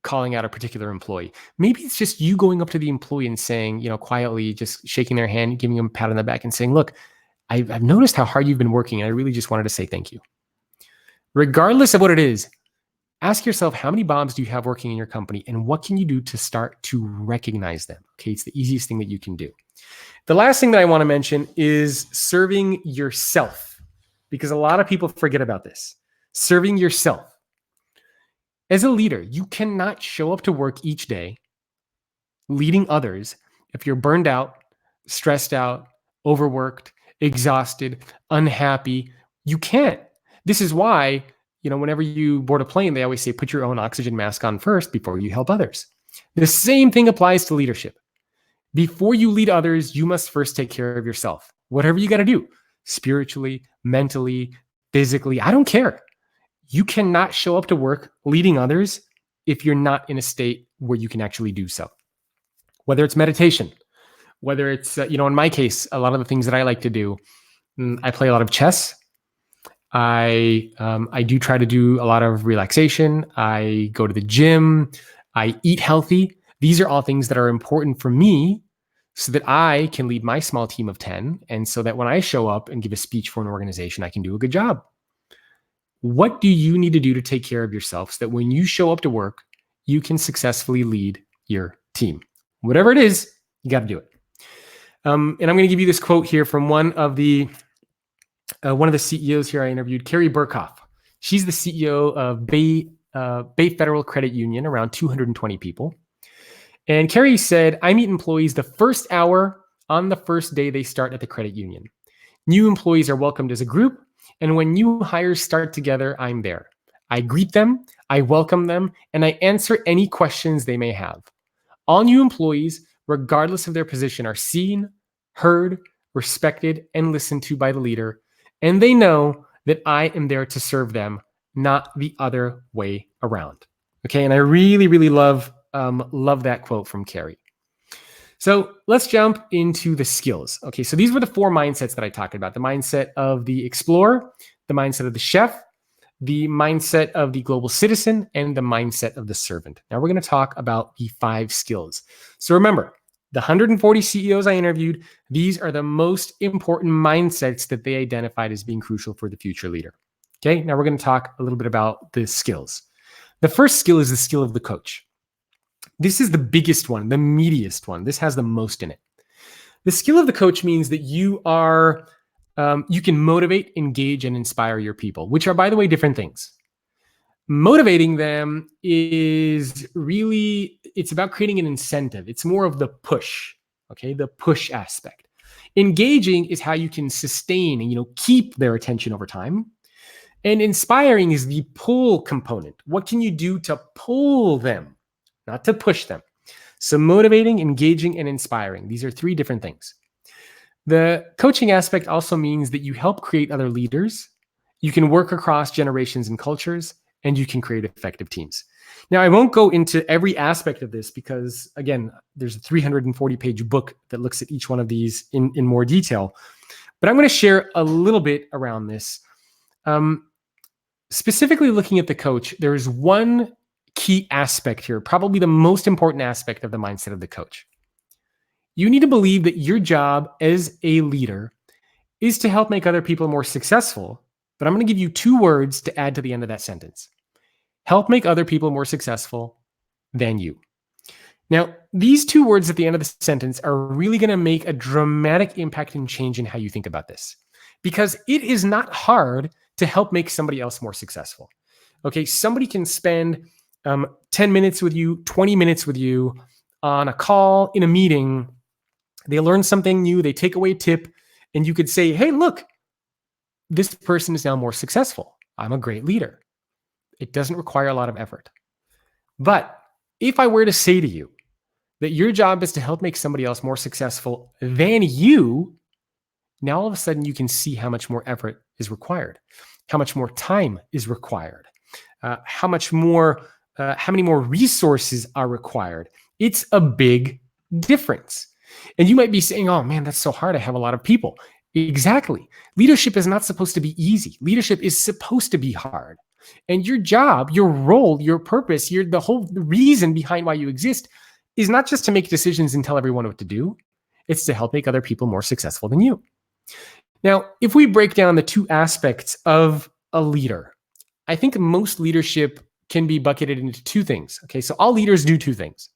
calling out a particular employee. Maybe it's just you going up to the employee and saying, quietly, just shaking their hand, giving them a pat on the back and saying, look, I've noticed how hard you've been working and I really just wanted to say thank you. Regardless of what it is, ask yourself, how many Bobs do you have working in your company and what can you do to start to recognize them? Okay, it's the easiest thing that you can do. The last thing that I want to mention is serving yourself, because a lot of people forget about this. Serving yourself. As a leader, you cannot show up to work each day leading others if you're burned out, stressed out, overworked, exhausted, unhappy. You can't. This is why, whenever you board a plane, they always say, put your own oxygen mask on first before you help others. The same thing applies to leadership. Before you lead others, you must first take care of yourself. Whatever you got to do, spiritually, mentally, physically, I don't care. You cannot show up to work leading others if you're not in a state where you can actually do so. Whether it's meditation, whether it's, in my case, a lot of the things that I like to do, I play a lot of chess. I do try to do a lot of relaxation. I go to the gym. I eat healthy. These are all things that are important for me so that I can lead my small team of 10. And so that when I show up and give a speech for an organization, I can do a good job. What do you need to do to take care of yourself so that when you show up to work, you can successfully lead your team? Whatever it is, you got to do it. And I'm going to give you this quote here from one of the CEOs here I interviewed, Carrie Burkhoff. She's the CEO of Bay Federal Credit Union, around 220 people. And Carrie said, I meet employees the first hour on the first day they start at the credit union. New employees are welcomed as a group, and when new hires start together, I'm there. I greet them, I welcome them, and I answer any questions they may have. All new employees, regardless of their position, are seen, heard, respected, and listened to by the leader, and they know that I am there to serve them, not the other way around. Okay, and I really, really love that quote from Carrie. So let's jump into the skills. Okay, so these were the 4 mindsets that I talked about: the mindset of the explorer, the mindset of the chef, the mindset of the global citizen, and the mindset of the servant. Now we're going to talk about the 5 skills. So remember, the 140 CEOs I interviewed, these are the most important mindsets that they identified as being crucial for the future leader. Okay, now we're going to talk a little bit about the skills. The first skill is the skill of the coach. This is the biggest one, the meatiest one. This has the most in it. The skill of the coach means that you can motivate, engage, and inspire your people, which are, by the way, different things. Motivating them is really, it's about creating an incentive. It's more of the push, okay? The push aspect. Engaging is how you can sustain and, keep their attention over time. And inspiring is the pull component. What can you do to pull them, not to push them? So motivating, engaging, and inspiring. These are 3 different things. The coaching aspect also means that you help create other leaders. You can work across generations and cultures, and you can create effective teams. Now, I won't go into every aspect of this because, again, there's a 340-page book that looks at each one of these in more detail. But I'm going to share a little bit around this. Specifically looking at the coach, there is one key aspect here, probably the most important aspect of the mindset of the coach. You need to believe that your job as a leader is to help make other people more successful. But I'm going to give you 2 words to add to the end of that sentence. Help make other people more successful than you. Now, these 2 words at the end of the sentence are really going to make a dramatic impact and change in how you think about this. Because it is not hard to help make somebody else more successful. Okay, somebody can spend 10 minutes with you, 20 minutes with you on a call, in a meeting. They learn something new, they take away a tip, and you could say, hey, look, this person is now more successful. I'm a great leader. It doesn't require a lot of effort. But if I were to say to you that your job is to help make somebody else more successful than you, now all of a sudden you can see how much more effort is required, how much more time is required, how many more resources are required. It's a big difference. And you might be saying, oh man, that's so hard. I have a lot of people. Exactly. Leadership is not supposed to be easy. Leadership is supposed to be hard. And your job, your role, your purpose, the whole reason behind why you exist is not just to make decisions and tell everyone what to do. It's to help make other people more successful than you. Now, if we break down the 2 aspects of a leader, I think most leadership can be bucketed into 2 things. Okay, so all leaders do 2 things.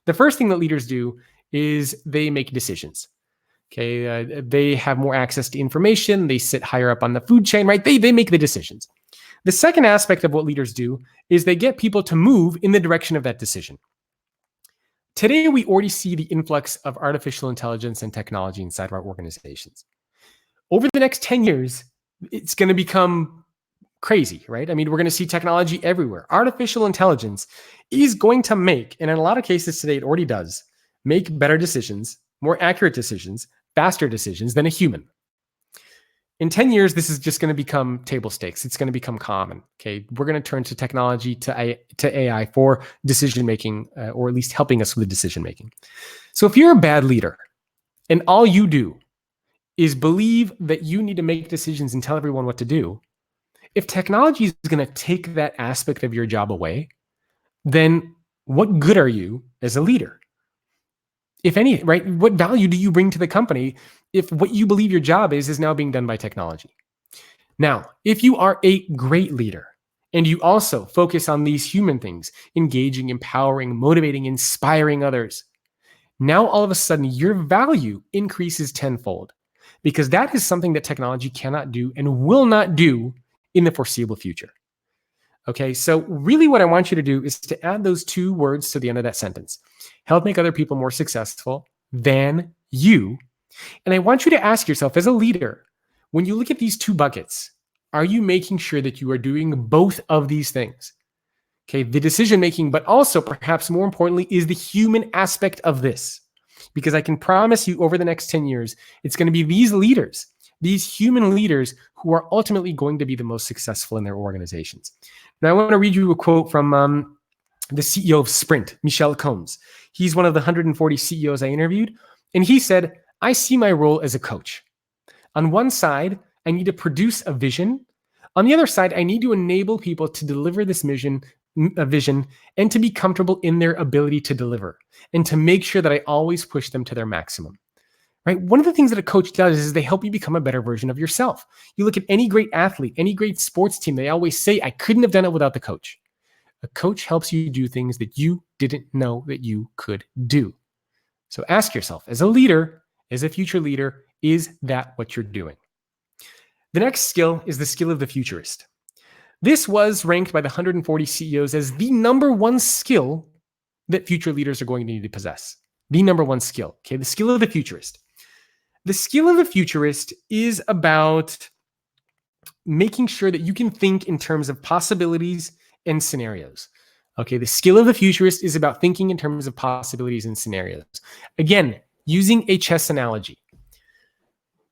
The first thing that leaders do is they make decisions. Okay, they have more access to information. They sit higher up on the food chain, right? They make the decisions. The second aspect of what leaders do is they get people to move in the direction of that decision. Today, we already see the influx of artificial intelligence and technology inside of our organizations. Over the next 10 years, it's going to become crazy, right? I mean, we're going to see technology everywhere. Artificial intelligence is going to make, and in a lot of cases today, it already does, make better decisions, more accurate decisions, faster decisions than a human. In 10 years, this is just going to become table stakes. It's going to become common. Okay. We're going to turn to technology, to AI for decision making, or at least helping us with the decision making. So if you're a bad leader and all you do is believe that you need to make decisions and tell everyone what to do, if technology is going to take that aspect of your job away, then what good are you as a leader? If any, right? What value do you bring to the company if what you believe your job is now being done by technology? Now, if you are a great leader and you also focus on these human things, engaging, empowering, motivating, inspiring others, now all of a sudden your value increases tenfold, because that is something that technology cannot do and will not do in the foreseeable future. Okay, so really what I want you to do is to add those two words to the end of that sentence. Help make other people more successful than you. And I want you to ask yourself as a leader, when you look at these two buckets, are you making sure that you are doing both of these things? Okay, the decision making, but also perhaps more importantly, is the human aspect of this. Because I can promise you over the next 10 years, it's going to be these leaders, these human leaders, who are ultimately going to be the most successful in their organizations. Now, I want to read you a quote from the CEO of Sprint, Michel Combs. He's one of the 140 CEOs I interviewed. And he said, I see my role as a coach. On one side, I need to produce a vision. On the other side, I need to enable people to deliver this vision and to be comfortable in their ability to deliver and to make sure that I always push them to their maximum. Right? One of the things that a coach does is they help you become a better version of yourself. You look at any great athlete, any great sports team, they always say, I couldn't have done it without the coach. A coach helps you do things that you didn't know that you could do. So ask yourself, as a leader, as a future leader, is that what you're doing? The next skill is the skill of the futurist. This was ranked by the 140 CEOs as the number one skill that future leaders are going to need to possess. The number one skill, okay? The skill of the futurist. The skill of the futurist is about making sure that you can think in terms of possibilities and scenarios. Okay, the skill of the futurist is about thinking in terms of possibilities and scenarios. Again, using a chess analogy.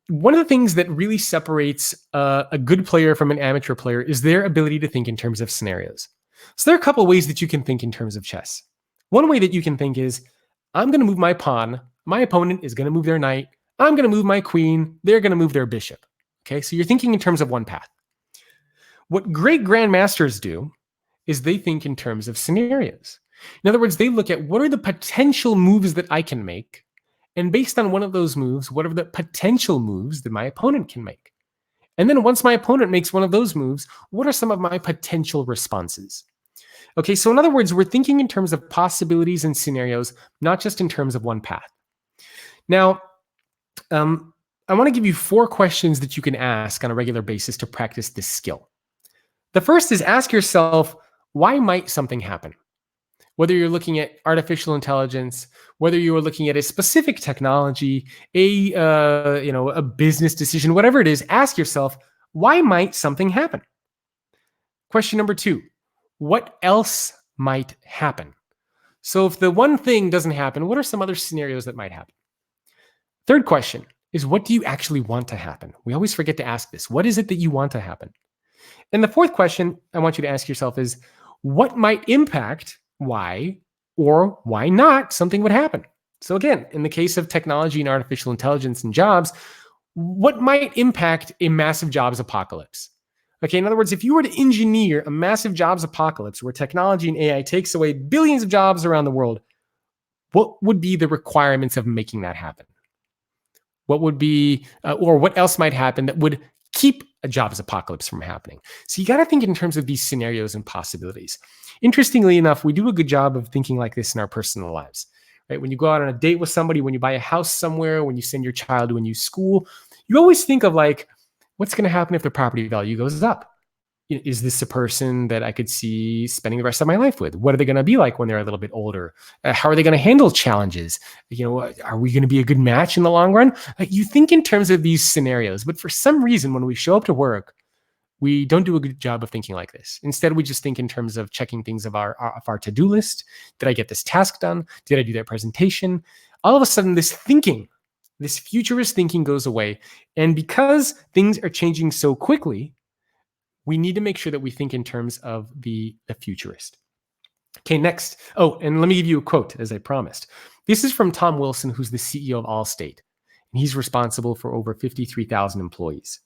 One of the things that really separates a good player from an amateur player is their ability to think in terms of scenarios. So there are a couple of ways that you can think in terms of chess. One way that you can think is, I'm going to move my pawn, my opponent is going to move their knight, I'm going to move my queen, they're going to move their bishop. Okay, so you're thinking in terms of one path. What great grandmasters do is they think in terms of scenarios. In other words, they look at what are the potential moves that I can make, and based on one of those moves, what are the potential moves that my opponent can make? And then once my opponent makes one of those moves, what are some of my potential responses? Okay, so in other words, we're thinking in terms of possibilities and scenarios, not just in terms of one path. Now, I want to give you 4 questions that you can ask on a regular basis to practice this skill. The first is ask yourself, why might something happen? Whether you're looking at artificial intelligence, whether you are looking at a specific technology, a business decision, whatever it is, ask yourself, why might something happen? Question number 2, what else might happen? So if the one thing doesn't happen, what are some other scenarios that might happen? Third question is, what do you actually want to happen? We always forget to ask this. What is it that you want to happen? And the fourth question I want you to ask yourself is, what might impact why or why not something would happen? So again, in the case of technology and artificial intelligence and jobs, what might impact a massive jobs apocalypse? Okay, in other words, if you were to engineer a massive jobs apocalypse where technology and AI takes away billions of jobs around the world, what would be the requirements of making that happen? What would be, or what else might happen that would keep a jobs apocalypse from happening? So you got to think in terms of these scenarios and possibilities. Interestingly enough, we do a good job of thinking like this in our personal lives, right? When you go out on a date with somebody, when you buy a house somewhere, when you send your child to a new school, you always think of like, what's going to happen if the property value goes up? Is this a person that I could see spending the rest of my life with? What are they going to be like when they're a little bit older? How are they going to handle challenges? Are we going to be a good match in the long run? Like, you think in terms of these scenarios, but for some reason, when we show up to work, we don't do a good job of thinking like this. Instead, we just think in terms of checking things of our to-do list. Did I get this task done? Did I do that presentation? All of a sudden, this futurist thinking goes away. And because things are changing so quickly, we need to make sure that we think in terms of the futurist. Okay, next. Oh, and let me give you a quote, as I promised. This is from Tom Wilson, who's the CEO of Allstate. And he's responsible for over 53,000 employees.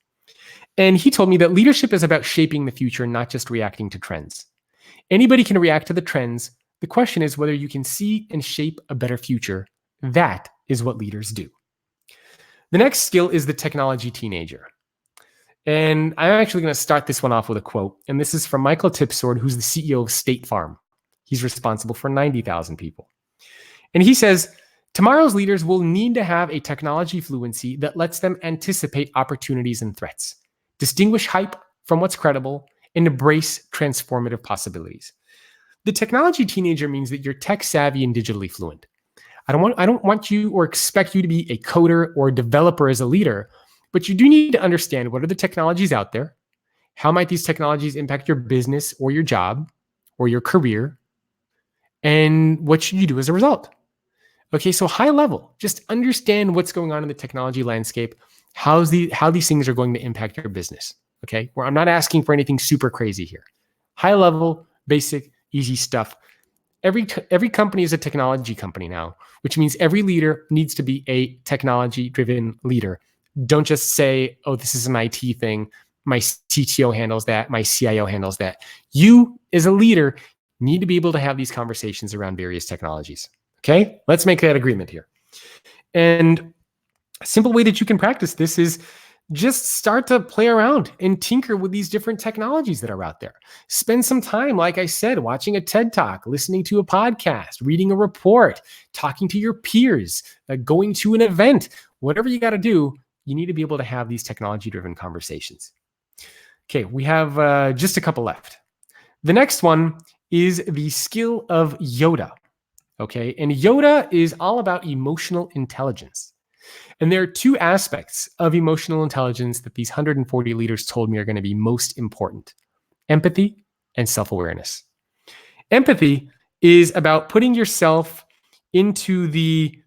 And he told me that leadership is about shaping the future, not just reacting to trends. Anybody can react to the trends. The question is whether you can see and shape a better future. That is what leaders do. The next skill is the technology teenager. And I'm actually going to start this one off with a quote. And this is from Michael Tipsword, who's the CEO of State Farm. He's responsible for 90,000 people. And he says, tomorrow's leaders will need to have a technology fluency that lets them anticipate opportunities and threats, distinguish hype from what's credible, and embrace transformative possibilities. The technology teenager means that you're tech savvy and digitally fluent. I don't want you or expect you to be a coder or a developer as a leader, but you do need to understand what are the technologies out there, how might these technologies impact your business or your job or your career, and what should you do as a result? Okay, so high level, just understand what's going on in the technology landscape, how these things are going to impact your business. Okay, where I'm not asking for anything super crazy here. High level, basic, easy stuff. Every company is a technology company now, which means every leader needs to be a technology-driven leader. Don't just say, oh, this is an IT thing. My CTO handles that. My CIO handles that. You, as a leader, need to be able to have these conversations around various technologies. Okay, let's make that agreement here. And a simple way that you can practice this is just start to play around and tinker with these different technologies that are out there. Spend some time, like I said, watching a TED Talk, listening to a podcast, reading a report, talking to your peers, going to an event. Whatever you got to do, you need to be able to have these technology-driven conversations. Okay, we have just a couple left. The next one is the skill of Yoda. Okay, and Yoda is all about emotional intelligence. And there are two aspects of emotional intelligence that these 140 leaders told me are going to be most important: empathy and self-awareness. Empathy is about putting yourself into the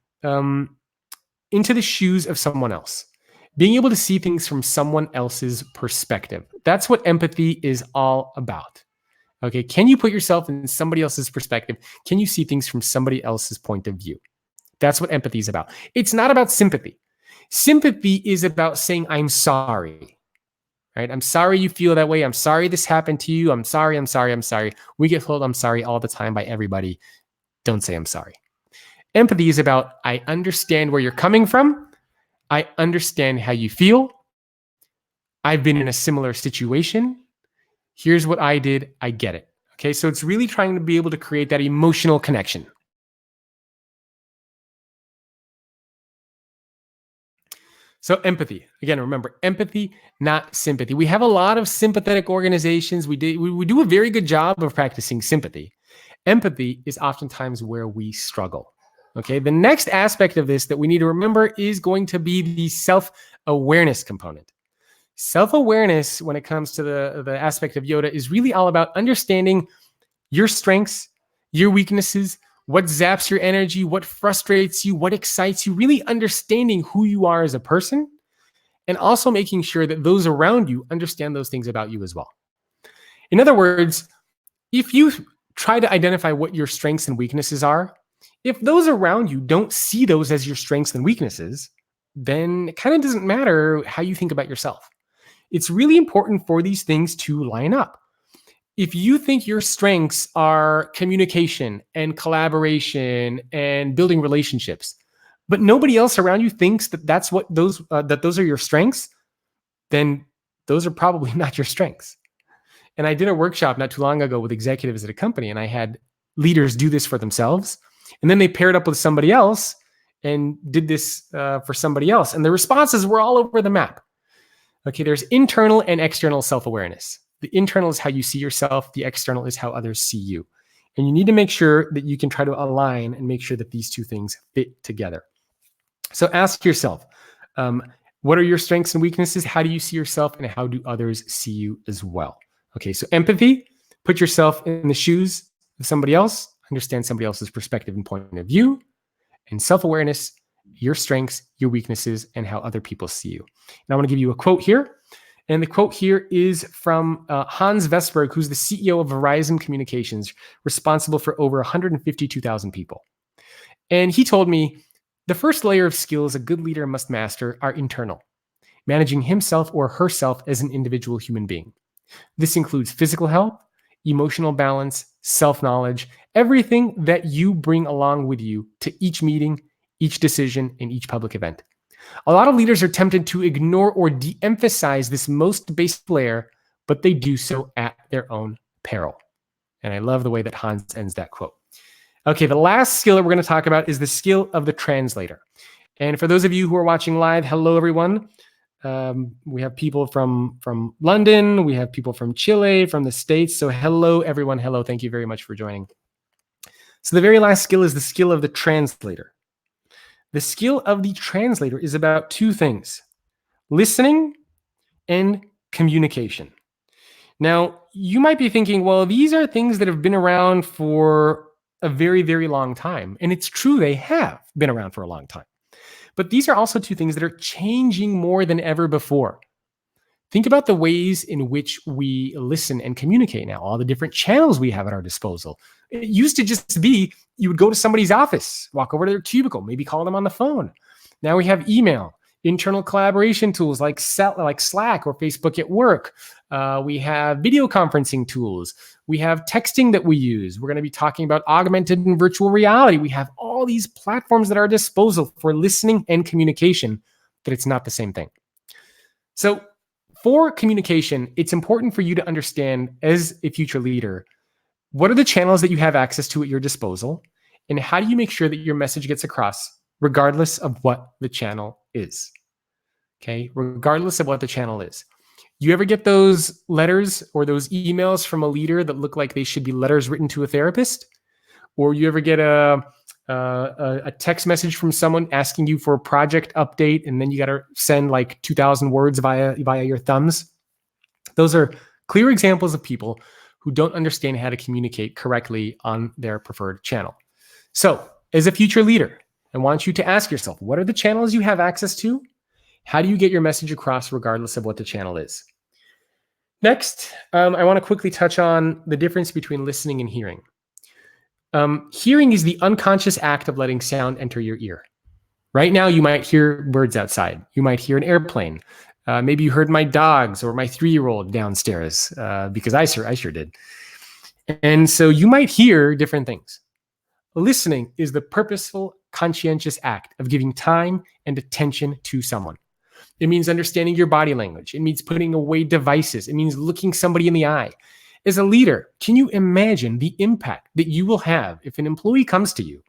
shoes of someone else, being able to see things from someone else's perspective. That's what empathy is all about. Okay, can you put yourself in somebody else's perspective? Can you see things from somebody else's point of view? That's what empathy is about. It's not about sympathy. Sympathy is about saying, I'm sorry, right? I'm sorry you feel that way. I'm sorry this happened to you. I'm sorry. We get told I'm sorry all the time by everybody. Don't say I'm sorry. Empathy is about, I understand where you're coming from. I understand how you feel. I've been in a similar situation. Here's what I did. I get it. Okay, so it's really trying to be able to create that emotional connection. So empathy, again, remember, empathy, not sympathy. We have a lot of sympathetic organizations. We do a very good job of practicing sympathy. Empathy is oftentimes where we struggle. Okay, the next aspect of this that we need to remember is going to be the self-awareness component. Self-awareness, when it comes to the aspect of Yoda, is really all about understanding your strengths, your weaknesses, what zaps your energy, what frustrates you, what excites you, really understanding who you are as a person, and also making sure that those around you understand those things about you as well. In other words, if you try to identify what your strengths and weaknesses are, if those around you don't see those as your strengths and weaknesses, then it kind of doesn't matter how you think about yourself. It's really important for these things to line up. If you think your strengths are communication and collaboration and building relationships, but nobody else around you thinks that those are your strengths, then those are probably not your strengths. And I did a workshop not too long ago with executives at a company, and I had leaders do this for themselves, and then they paired up with somebody else and did this for somebody else, and the responses were all over the map. Okay, there's internal and external self-awareness. The internal is how you see yourself. The external is how others see you. And you need to make sure that you can try to align and make sure that these two things fit together. So ask yourself, what are your strengths and weaknesses? How do you see yourself, and how do others see you as well? Okay, so empathy, put yourself in the shoes of somebody else, understand somebody else's perspective and point of view. And self-awareness, your strengths, your weaknesses, and how other people see you. And I want to give you a quote here. And the quote here is from Hans Vestberg, who's the CEO of Verizon Communications, responsible for over 152,000 people. And he told me, the first layer of skills a good leader must master are internal, managing himself or herself as an individual human being. This includes physical health, emotional balance, self-knowledge, everything that you bring along with you to each meeting, each decision, and each public event. A lot of leaders are tempted to ignore or de-emphasize this most basic layer, but they do so at their own peril. And I love the way that Hans ends that quote. Okay, the last skill that we're going to talk about is the skill of the translator. And for those of you who are watching live, hello, everyone. We have people from London. We have people from Chile, from the States. So hello, everyone. Hello. Thank you very much for joining. So the very last skill is the skill of the translator. The skill of the translator is about two things: listening and communication. Now, you might be thinking, well, these are things that have been around for a very, very long time. And it's true, they have been around for a long time. But these are also two things that are changing more than ever before. Think about the ways in which we listen and communicate now, all the different channels we have at our disposal. It used to just be you would go to somebody's office, walk over to their cubicle, maybe call them on the phone. Now we have email, internal collaboration tools like Slack or Facebook at work. We have video conferencing tools. We have texting that we use. We're going to be talking about augmented and virtual reality. We have all these platforms at our disposal for listening and communication, but it's not the same thing. So for communication, it's important for you to understand, as a future leader, what are the channels that you have access to at your disposal, and how do you make sure that your message gets across regardless of what the channel is? Okay, regardless of what the channel is. You ever get those letters or those emails from a leader that look like they should be letters written to a therapist? Or you ever get a text message from someone asking you for a project update, and then you got to send like 2,000 words via your thumbs? Those are clear examples of people who don't understand how to communicate correctly on their preferred channel. So, as a future leader, I want you to ask yourself, what are the channels you have access to? How do you get your message across regardless of what the channel is? Next, I want to quickly touch on the difference between listening and hearing. Hearing is the unconscious act of letting sound enter your ear. Right now, you might hear birds outside. You might hear an airplane. Maybe you heard my dogs or my 3-year-old downstairs, because I sure did. And so you might hear different things. Listening is the purposeful, conscientious act of giving time and attention to someone. It means understanding your body language. It means putting away devices. It means looking somebody in the eye. As a leader, can you imagine the impact that you will have if an employee comes to you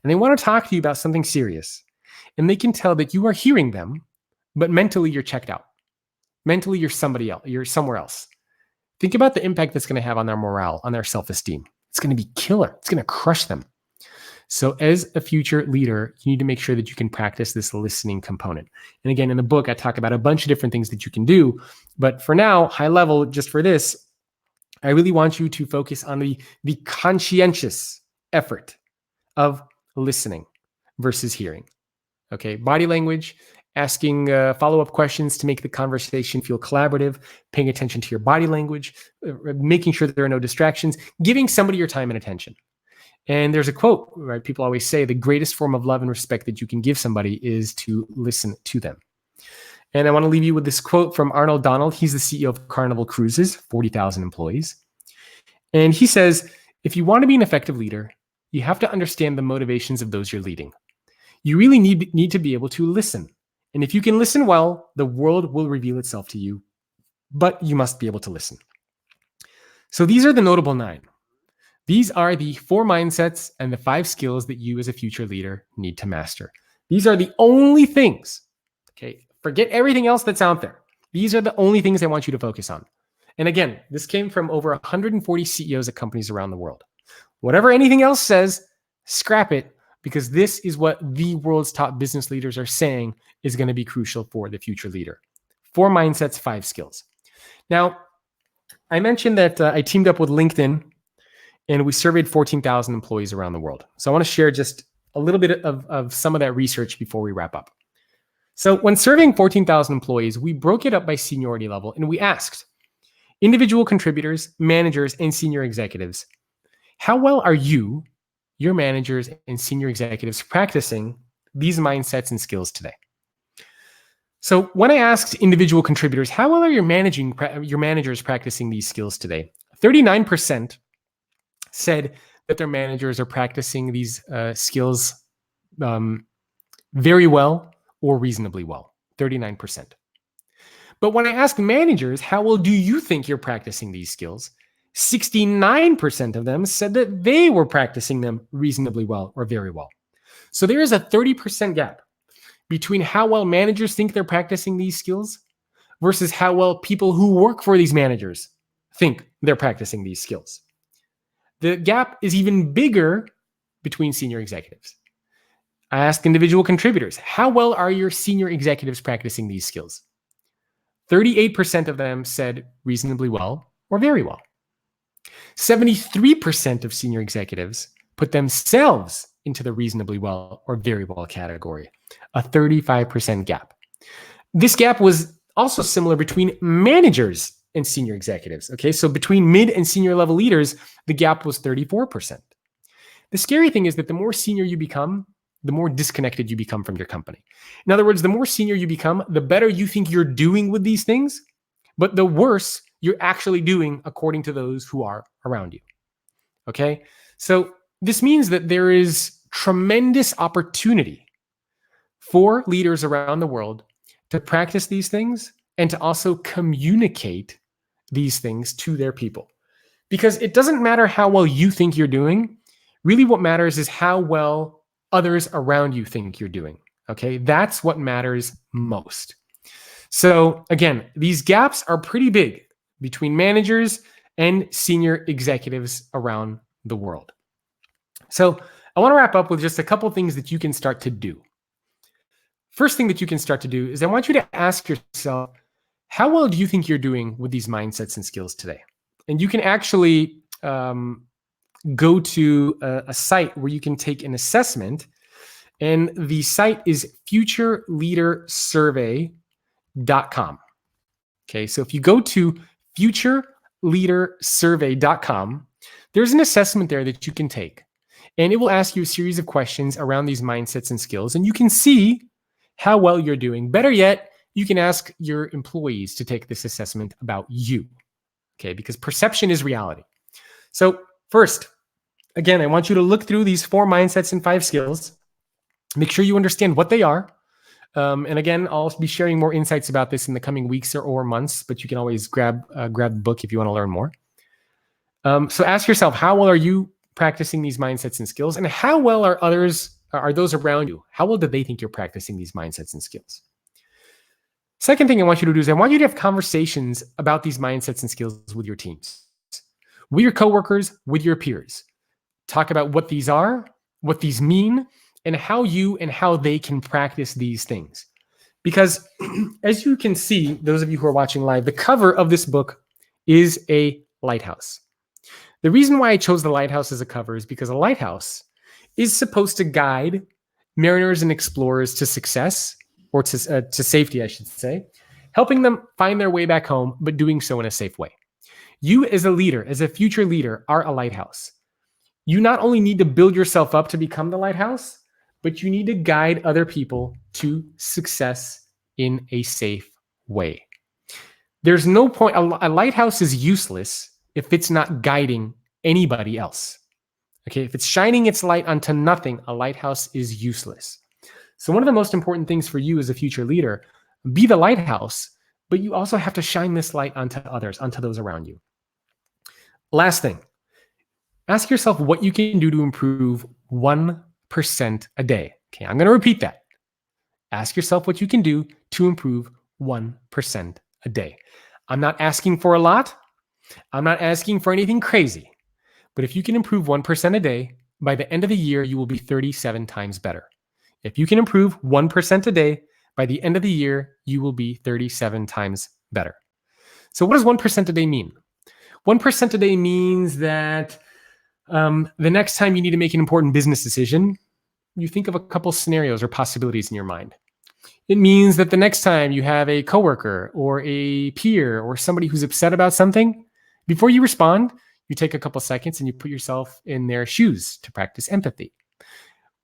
and they want to talk to you about something serious, and they can tell that you are hearing them, but mentally you're checked out. Mentally you're somebody else. You're somewhere else. Think about the impact that's going to have on their morale, on their self-esteem. It's going to be killer. It's going to crush them. So as a future leader, you need to make sure that you can practice this listening component. And again, in the book, I talk about a bunch of different things that you can do. But for now, high level, just for this, I really want you to focus on the conscientious effort of listening versus hearing. Okay, body language, asking follow-up questions to make the conversation feel collaborative, paying attention to your body language, making sure that there are no distractions, giving somebody your time and attention. And there's a quote, right? People always say the greatest form of love and respect that you can give somebody is to listen to them. And I want to leave you with this quote from Arnold Donald. He's the CEO of Carnival Cruises, 40,000 employees. And he says, if you want to be an effective leader, you have to understand the motivations of those you're leading. You really need to be able to listen. And if you can listen well, the world will reveal itself to you. But you must be able to listen. So these are the notable 9. These are the 4 mindsets and the 5 skills that you as a future leader need to master. These are the only things, okay? Forget everything else that's out there. These are the only things I want you to focus on. And again, this came from over 140 CEOs at companies around the world. Whatever anything else says, scrap it, because this is what the world's top business leaders are saying is going to be crucial for the future leader. 4 mindsets, 5 skills. Now, I mentioned that I teamed up with LinkedIn and we surveyed 14,000 employees around the world. So I want to share just a little bit of some of that research before we wrap up. So when surveying 14,000 employees, we broke it up by seniority level and we asked individual contributors, managers, and senior executives, how well are you, your managers, and senior executives practicing these mindsets and skills today? So when I asked individual contributors, how well are your managers practicing these skills today? 39% said that their managers are practicing these skills very well or reasonably well, 39%. But when I asked managers, how well do you think you're practicing these skills? 69% of them said that they were practicing them reasonably well or very well. So there is a 30% gap between how well managers think they're practicing these skills versus how well people who work for these managers think they're practicing these skills. The gap is even bigger between senior executives. I asked individual contributors, how well are your senior executives practicing these skills? 38% of them said reasonably well or very well. 73% of senior executives put themselves into the reasonably well or very well category, a 35% gap. This gap was also similar between managers and senior executives. Okay, so between mid and senior level leaders, the gap was 34%. The scary thing is that the more senior you become, the more disconnected you become from your company. In other words, the more senior you become, the better you think you're doing with these things, but the worse you're actually doing according to those who are around you. Okay, so this means that there is tremendous opportunity for leaders around the world to practice these things and to also communicate these things to their people. Because it doesn't matter how well you think you're doing. Really what matters is how well others around you think you're doing. Okay, that's what matters most. So again, these gaps are pretty big between managers and senior executives around the world. So I want to wrap up with just a couple things that you can start to do. First thing that you can start to do is I want you to ask yourself, how well do you think you're doing with these mindsets and skills today? And you can actually go to a site where you can take an assessment. And the site is futureleadersurvey.com. Okay, so if you go to futureleadersurvey.com, there's an assessment there that you can take. And it will ask you a series of questions around these mindsets and skills. And you can see how well you're doing. Better yet, you can ask your employees to take this assessment about you. Okay, because perception is reality. So first, again, I want you to look through these 4 mindsets and 5 skills. Make sure you understand what they are. And again, I'll be sharing more insights about this in the coming weeks or months, but you can always grab the book if you want to learn more. So ask yourself, how well are you practicing these mindsets and skills? And how well are those around you? How well do they think you're practicing these mindsets and skills? Second thing I want you to do is I want you to have conversations about these mindsets and skills with your teams, with your coworkers, with your peers. Talk about what these are, what these mean, and how you and how they can practice these things. Because as you can see, those of you who are watching live, the cover of this book is a lighthouse. The reason why I chose the lighthouse as a cover is because a lighthouse is supposed to guide mariners and explorers to success, or to safety, I should say, helping them find their way back home, but doing so in a safe way. You as a leader, as a future leader, are a lighthouse. You not only need to build yourself up to become the lighthouse, but you need to guide other people to success in a safe way. There's no point, a lighthouse is useless if it's not guiding anybody else. Okay, if it's shining its light onto nothing, a lighthouse is useless. So one of the most important things for you as a future leader, be the lighthouse, but you also have to shine this light onto others, onto those around you. Last thing, ask yourself what you can do to improve 1% a day. Okay, I'm going to repeat that. Ask yourself what you can do to improve 1% a day. I'm not asking for a lot. I'm not asking for anything crazy, but if you can improve 1% a day, by the end of the year, you will be 37 times better. If you can improve 1% a day, by the end of the year, you will be 37 times better. So, what does 1% a day mean? 1% a day means that the next time you need to make an important business decision, you think of a couple scenarios or possibilities in your mind. It means that the next time you have a coworker or a peer or somebody who's upset about something, before you respond, you take a couple seconds and you put yourself in their shoes to practice empathy.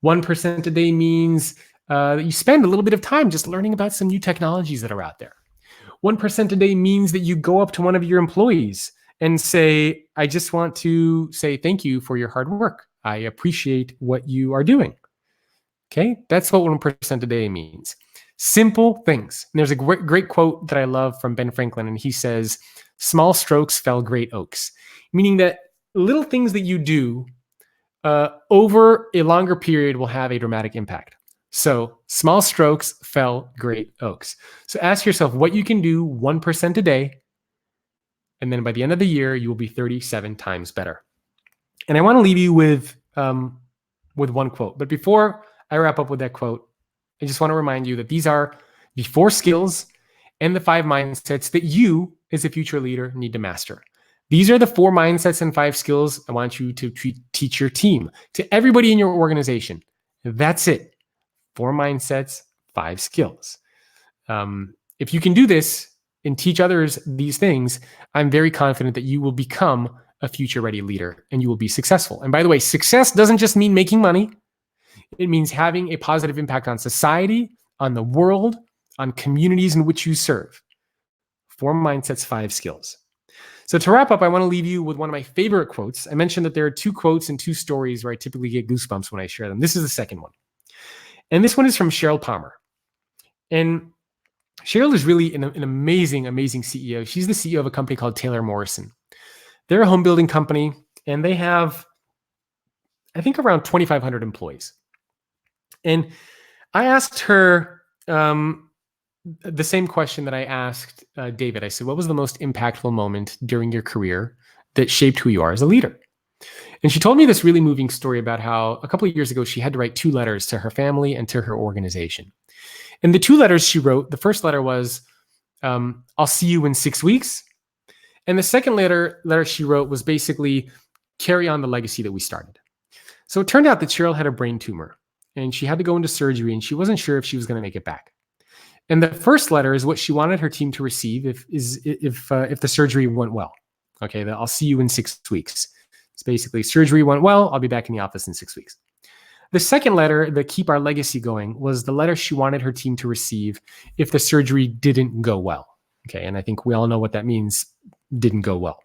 1% a day means that you spend a little bit of time just learning about some new technologies that are out there. 1% a day means that you go up to one of your employees and say, I just want to say thank you for your hard work. I appreciate what you are doing. Okay, that's what 1% a day means. Simple things. And there's a great quote that I love from Ben Franklin, and he says, small strokes fell great oaks, meaning that little things that you do over a longer period will have a dramatic impact. So small strokes fell great oaks. So ask yourself what you can do 1% a day, and then by the end of the year, you will be 37 times better. And I want to leave you with one quote. But before I wrap up with that quote, I just want to remind you that these are the 4 skills and the 5 mindsets that you, as a future leader, need to master. These are the 4 mindsets and 5 skills I want you to teach your team, to everybody in your organization. That's it. 4 mindsets, 5 skills. If you can do this and teach others these things, I'm very confident that you will become a future-ready leader and you will be successful. And by the way, success doesn't just mean making money. It means having a positive impact on society, on the world, on communities in which you serve. 4 mindsets, 5 skills. So to wrap up, I want to leave you with one of my favorite quotes. I mentioned that there are 2 quotes and 2 stories where I typically get goosebumps when I share them. This is the second one. And this one is from Sheryl Palmer. And Sheryl is really an amazing, amazing CEO. She's the CEO of a company called Taylor Morrison. They're a home building company, and they have, I think, around 2,500 employees. And I asked her the same question that I asked David. I said, what was the most impactful moment during your career that shaped who you are as a leader? And she told me this really moving story about how a couple of years ago, she had to write 2 letters to her family and to her organization. And the 2 letters she wrote, the first letter was, I'll see you in 6 weeks. And the second letter she wrote was basically, carry on the legacy that we started. So it turned out that Sheryl had a brain tumor and she had to go into surgery and she wasn't sure if she was going to make it back. And the first letter is what she wanted her team to receive if the surgery went well. Okay, I'll see you in 6 weeks. It's basically, surgery went well, I'll be back in the office in 6 weeks. The second letter, the keep our legacy going, was the letter she wanted her team to receive if the surgery didn't go well. Okay, and I think we all know what that means, didn't go well.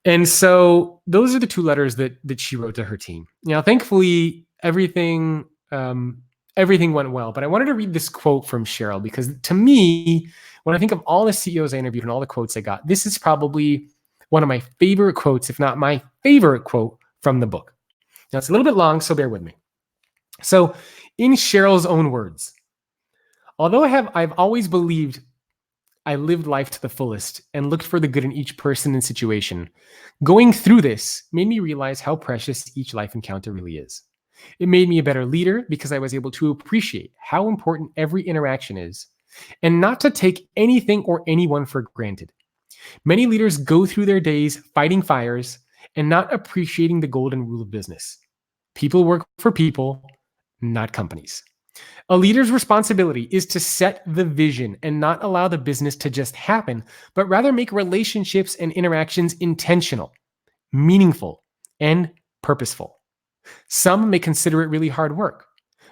And so those are the 2 letters that she wrote to her team. Now, thankfully, everything went well. But I wanted to read this quote from Sheryl because to me, when I think of all the CEOs I interviewed and all the quotes I got, this is probably one of my favorite quotes, if not my favorite quote from the book. Now, it's a little bit long, so bear with me. So in Sheryl's own words, although I've always believed I lived life to the fullest and looked for the good in each person and situation, going through this made me realize how precious each life encounter really is. It made me a better leader because I was able to appreciate how important every interaction is and not to take anything or anyone for granted. Many leaders go through their days fighting fires and not appreciating the golden rule of business. People work for people, not companies. A leader's responsibility is to set the vision and not allow the business to just happen, but rather make relationships and interactions intentional, meaningful, and purposeful. Some may consider it really hard work,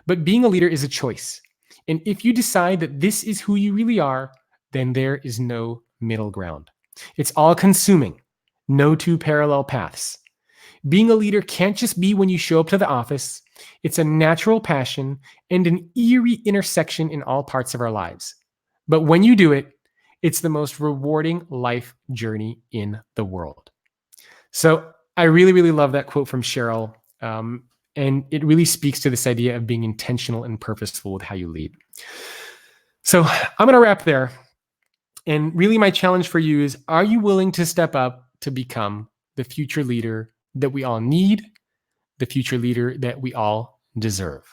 but being a leader is a choice. And if you decide that this is who you really are, then there is no middle ground. It's all consuming, no 2 parallel paths. Being a leader can't just be when you show up to the office. It's a natural passion and an eerie intersection in all parts of our lives. But when you do it, it's the most rewarding life journey in the world. So I really, really love that quote from Sheryl. And it really speaks to this idea of being intentional and purposeful with how you lead. So I'm going to wrap there. And really, my challenge for you is, are you willing to step up to become the future leader that we all need, the future leader that we all deserve?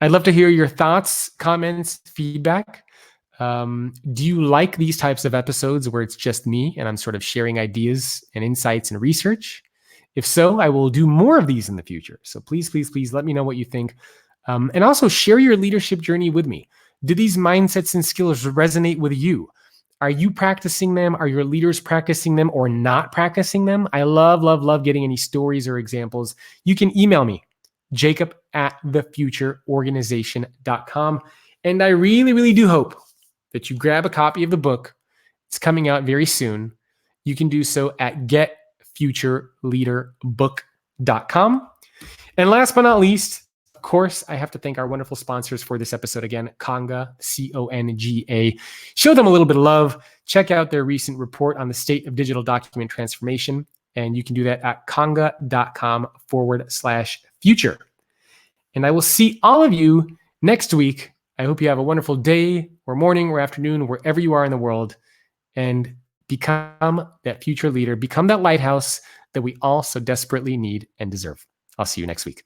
I'd love to hear your thoughts, comments, feedback. Do you like these types of episodes where it's just me and I'm sort of sharing ideas and insights and research? If so, I will do more of these in the future. So please, please, please let me know what you think. And also share your leadership journey with me. Do these mindsets and skills resonate with you? Are you practicing them? Are your leaders practicing them or not practicing them? I love, love, love getting any stories or examples. You can email me, jacob@thefutureorganization.com. And I really, really do hope that you grab a copy of the book. It's coming out very soon. You can do so at getfutureleaderbook.com. And last but not least, of course, I have to thank our wonderful sponsors for this episode again, Conga, Conga. Show them a little bit of love. Check out their recent report on the state of digital document transformation. And you can do that at conga.com/future. And I will see all of you next week. I hope you have a wonderful day or morning or afternoon, wherever you are in the world, and become that future leader, become that lighthouse that we all so desperately need and deserve. I'll see you next week.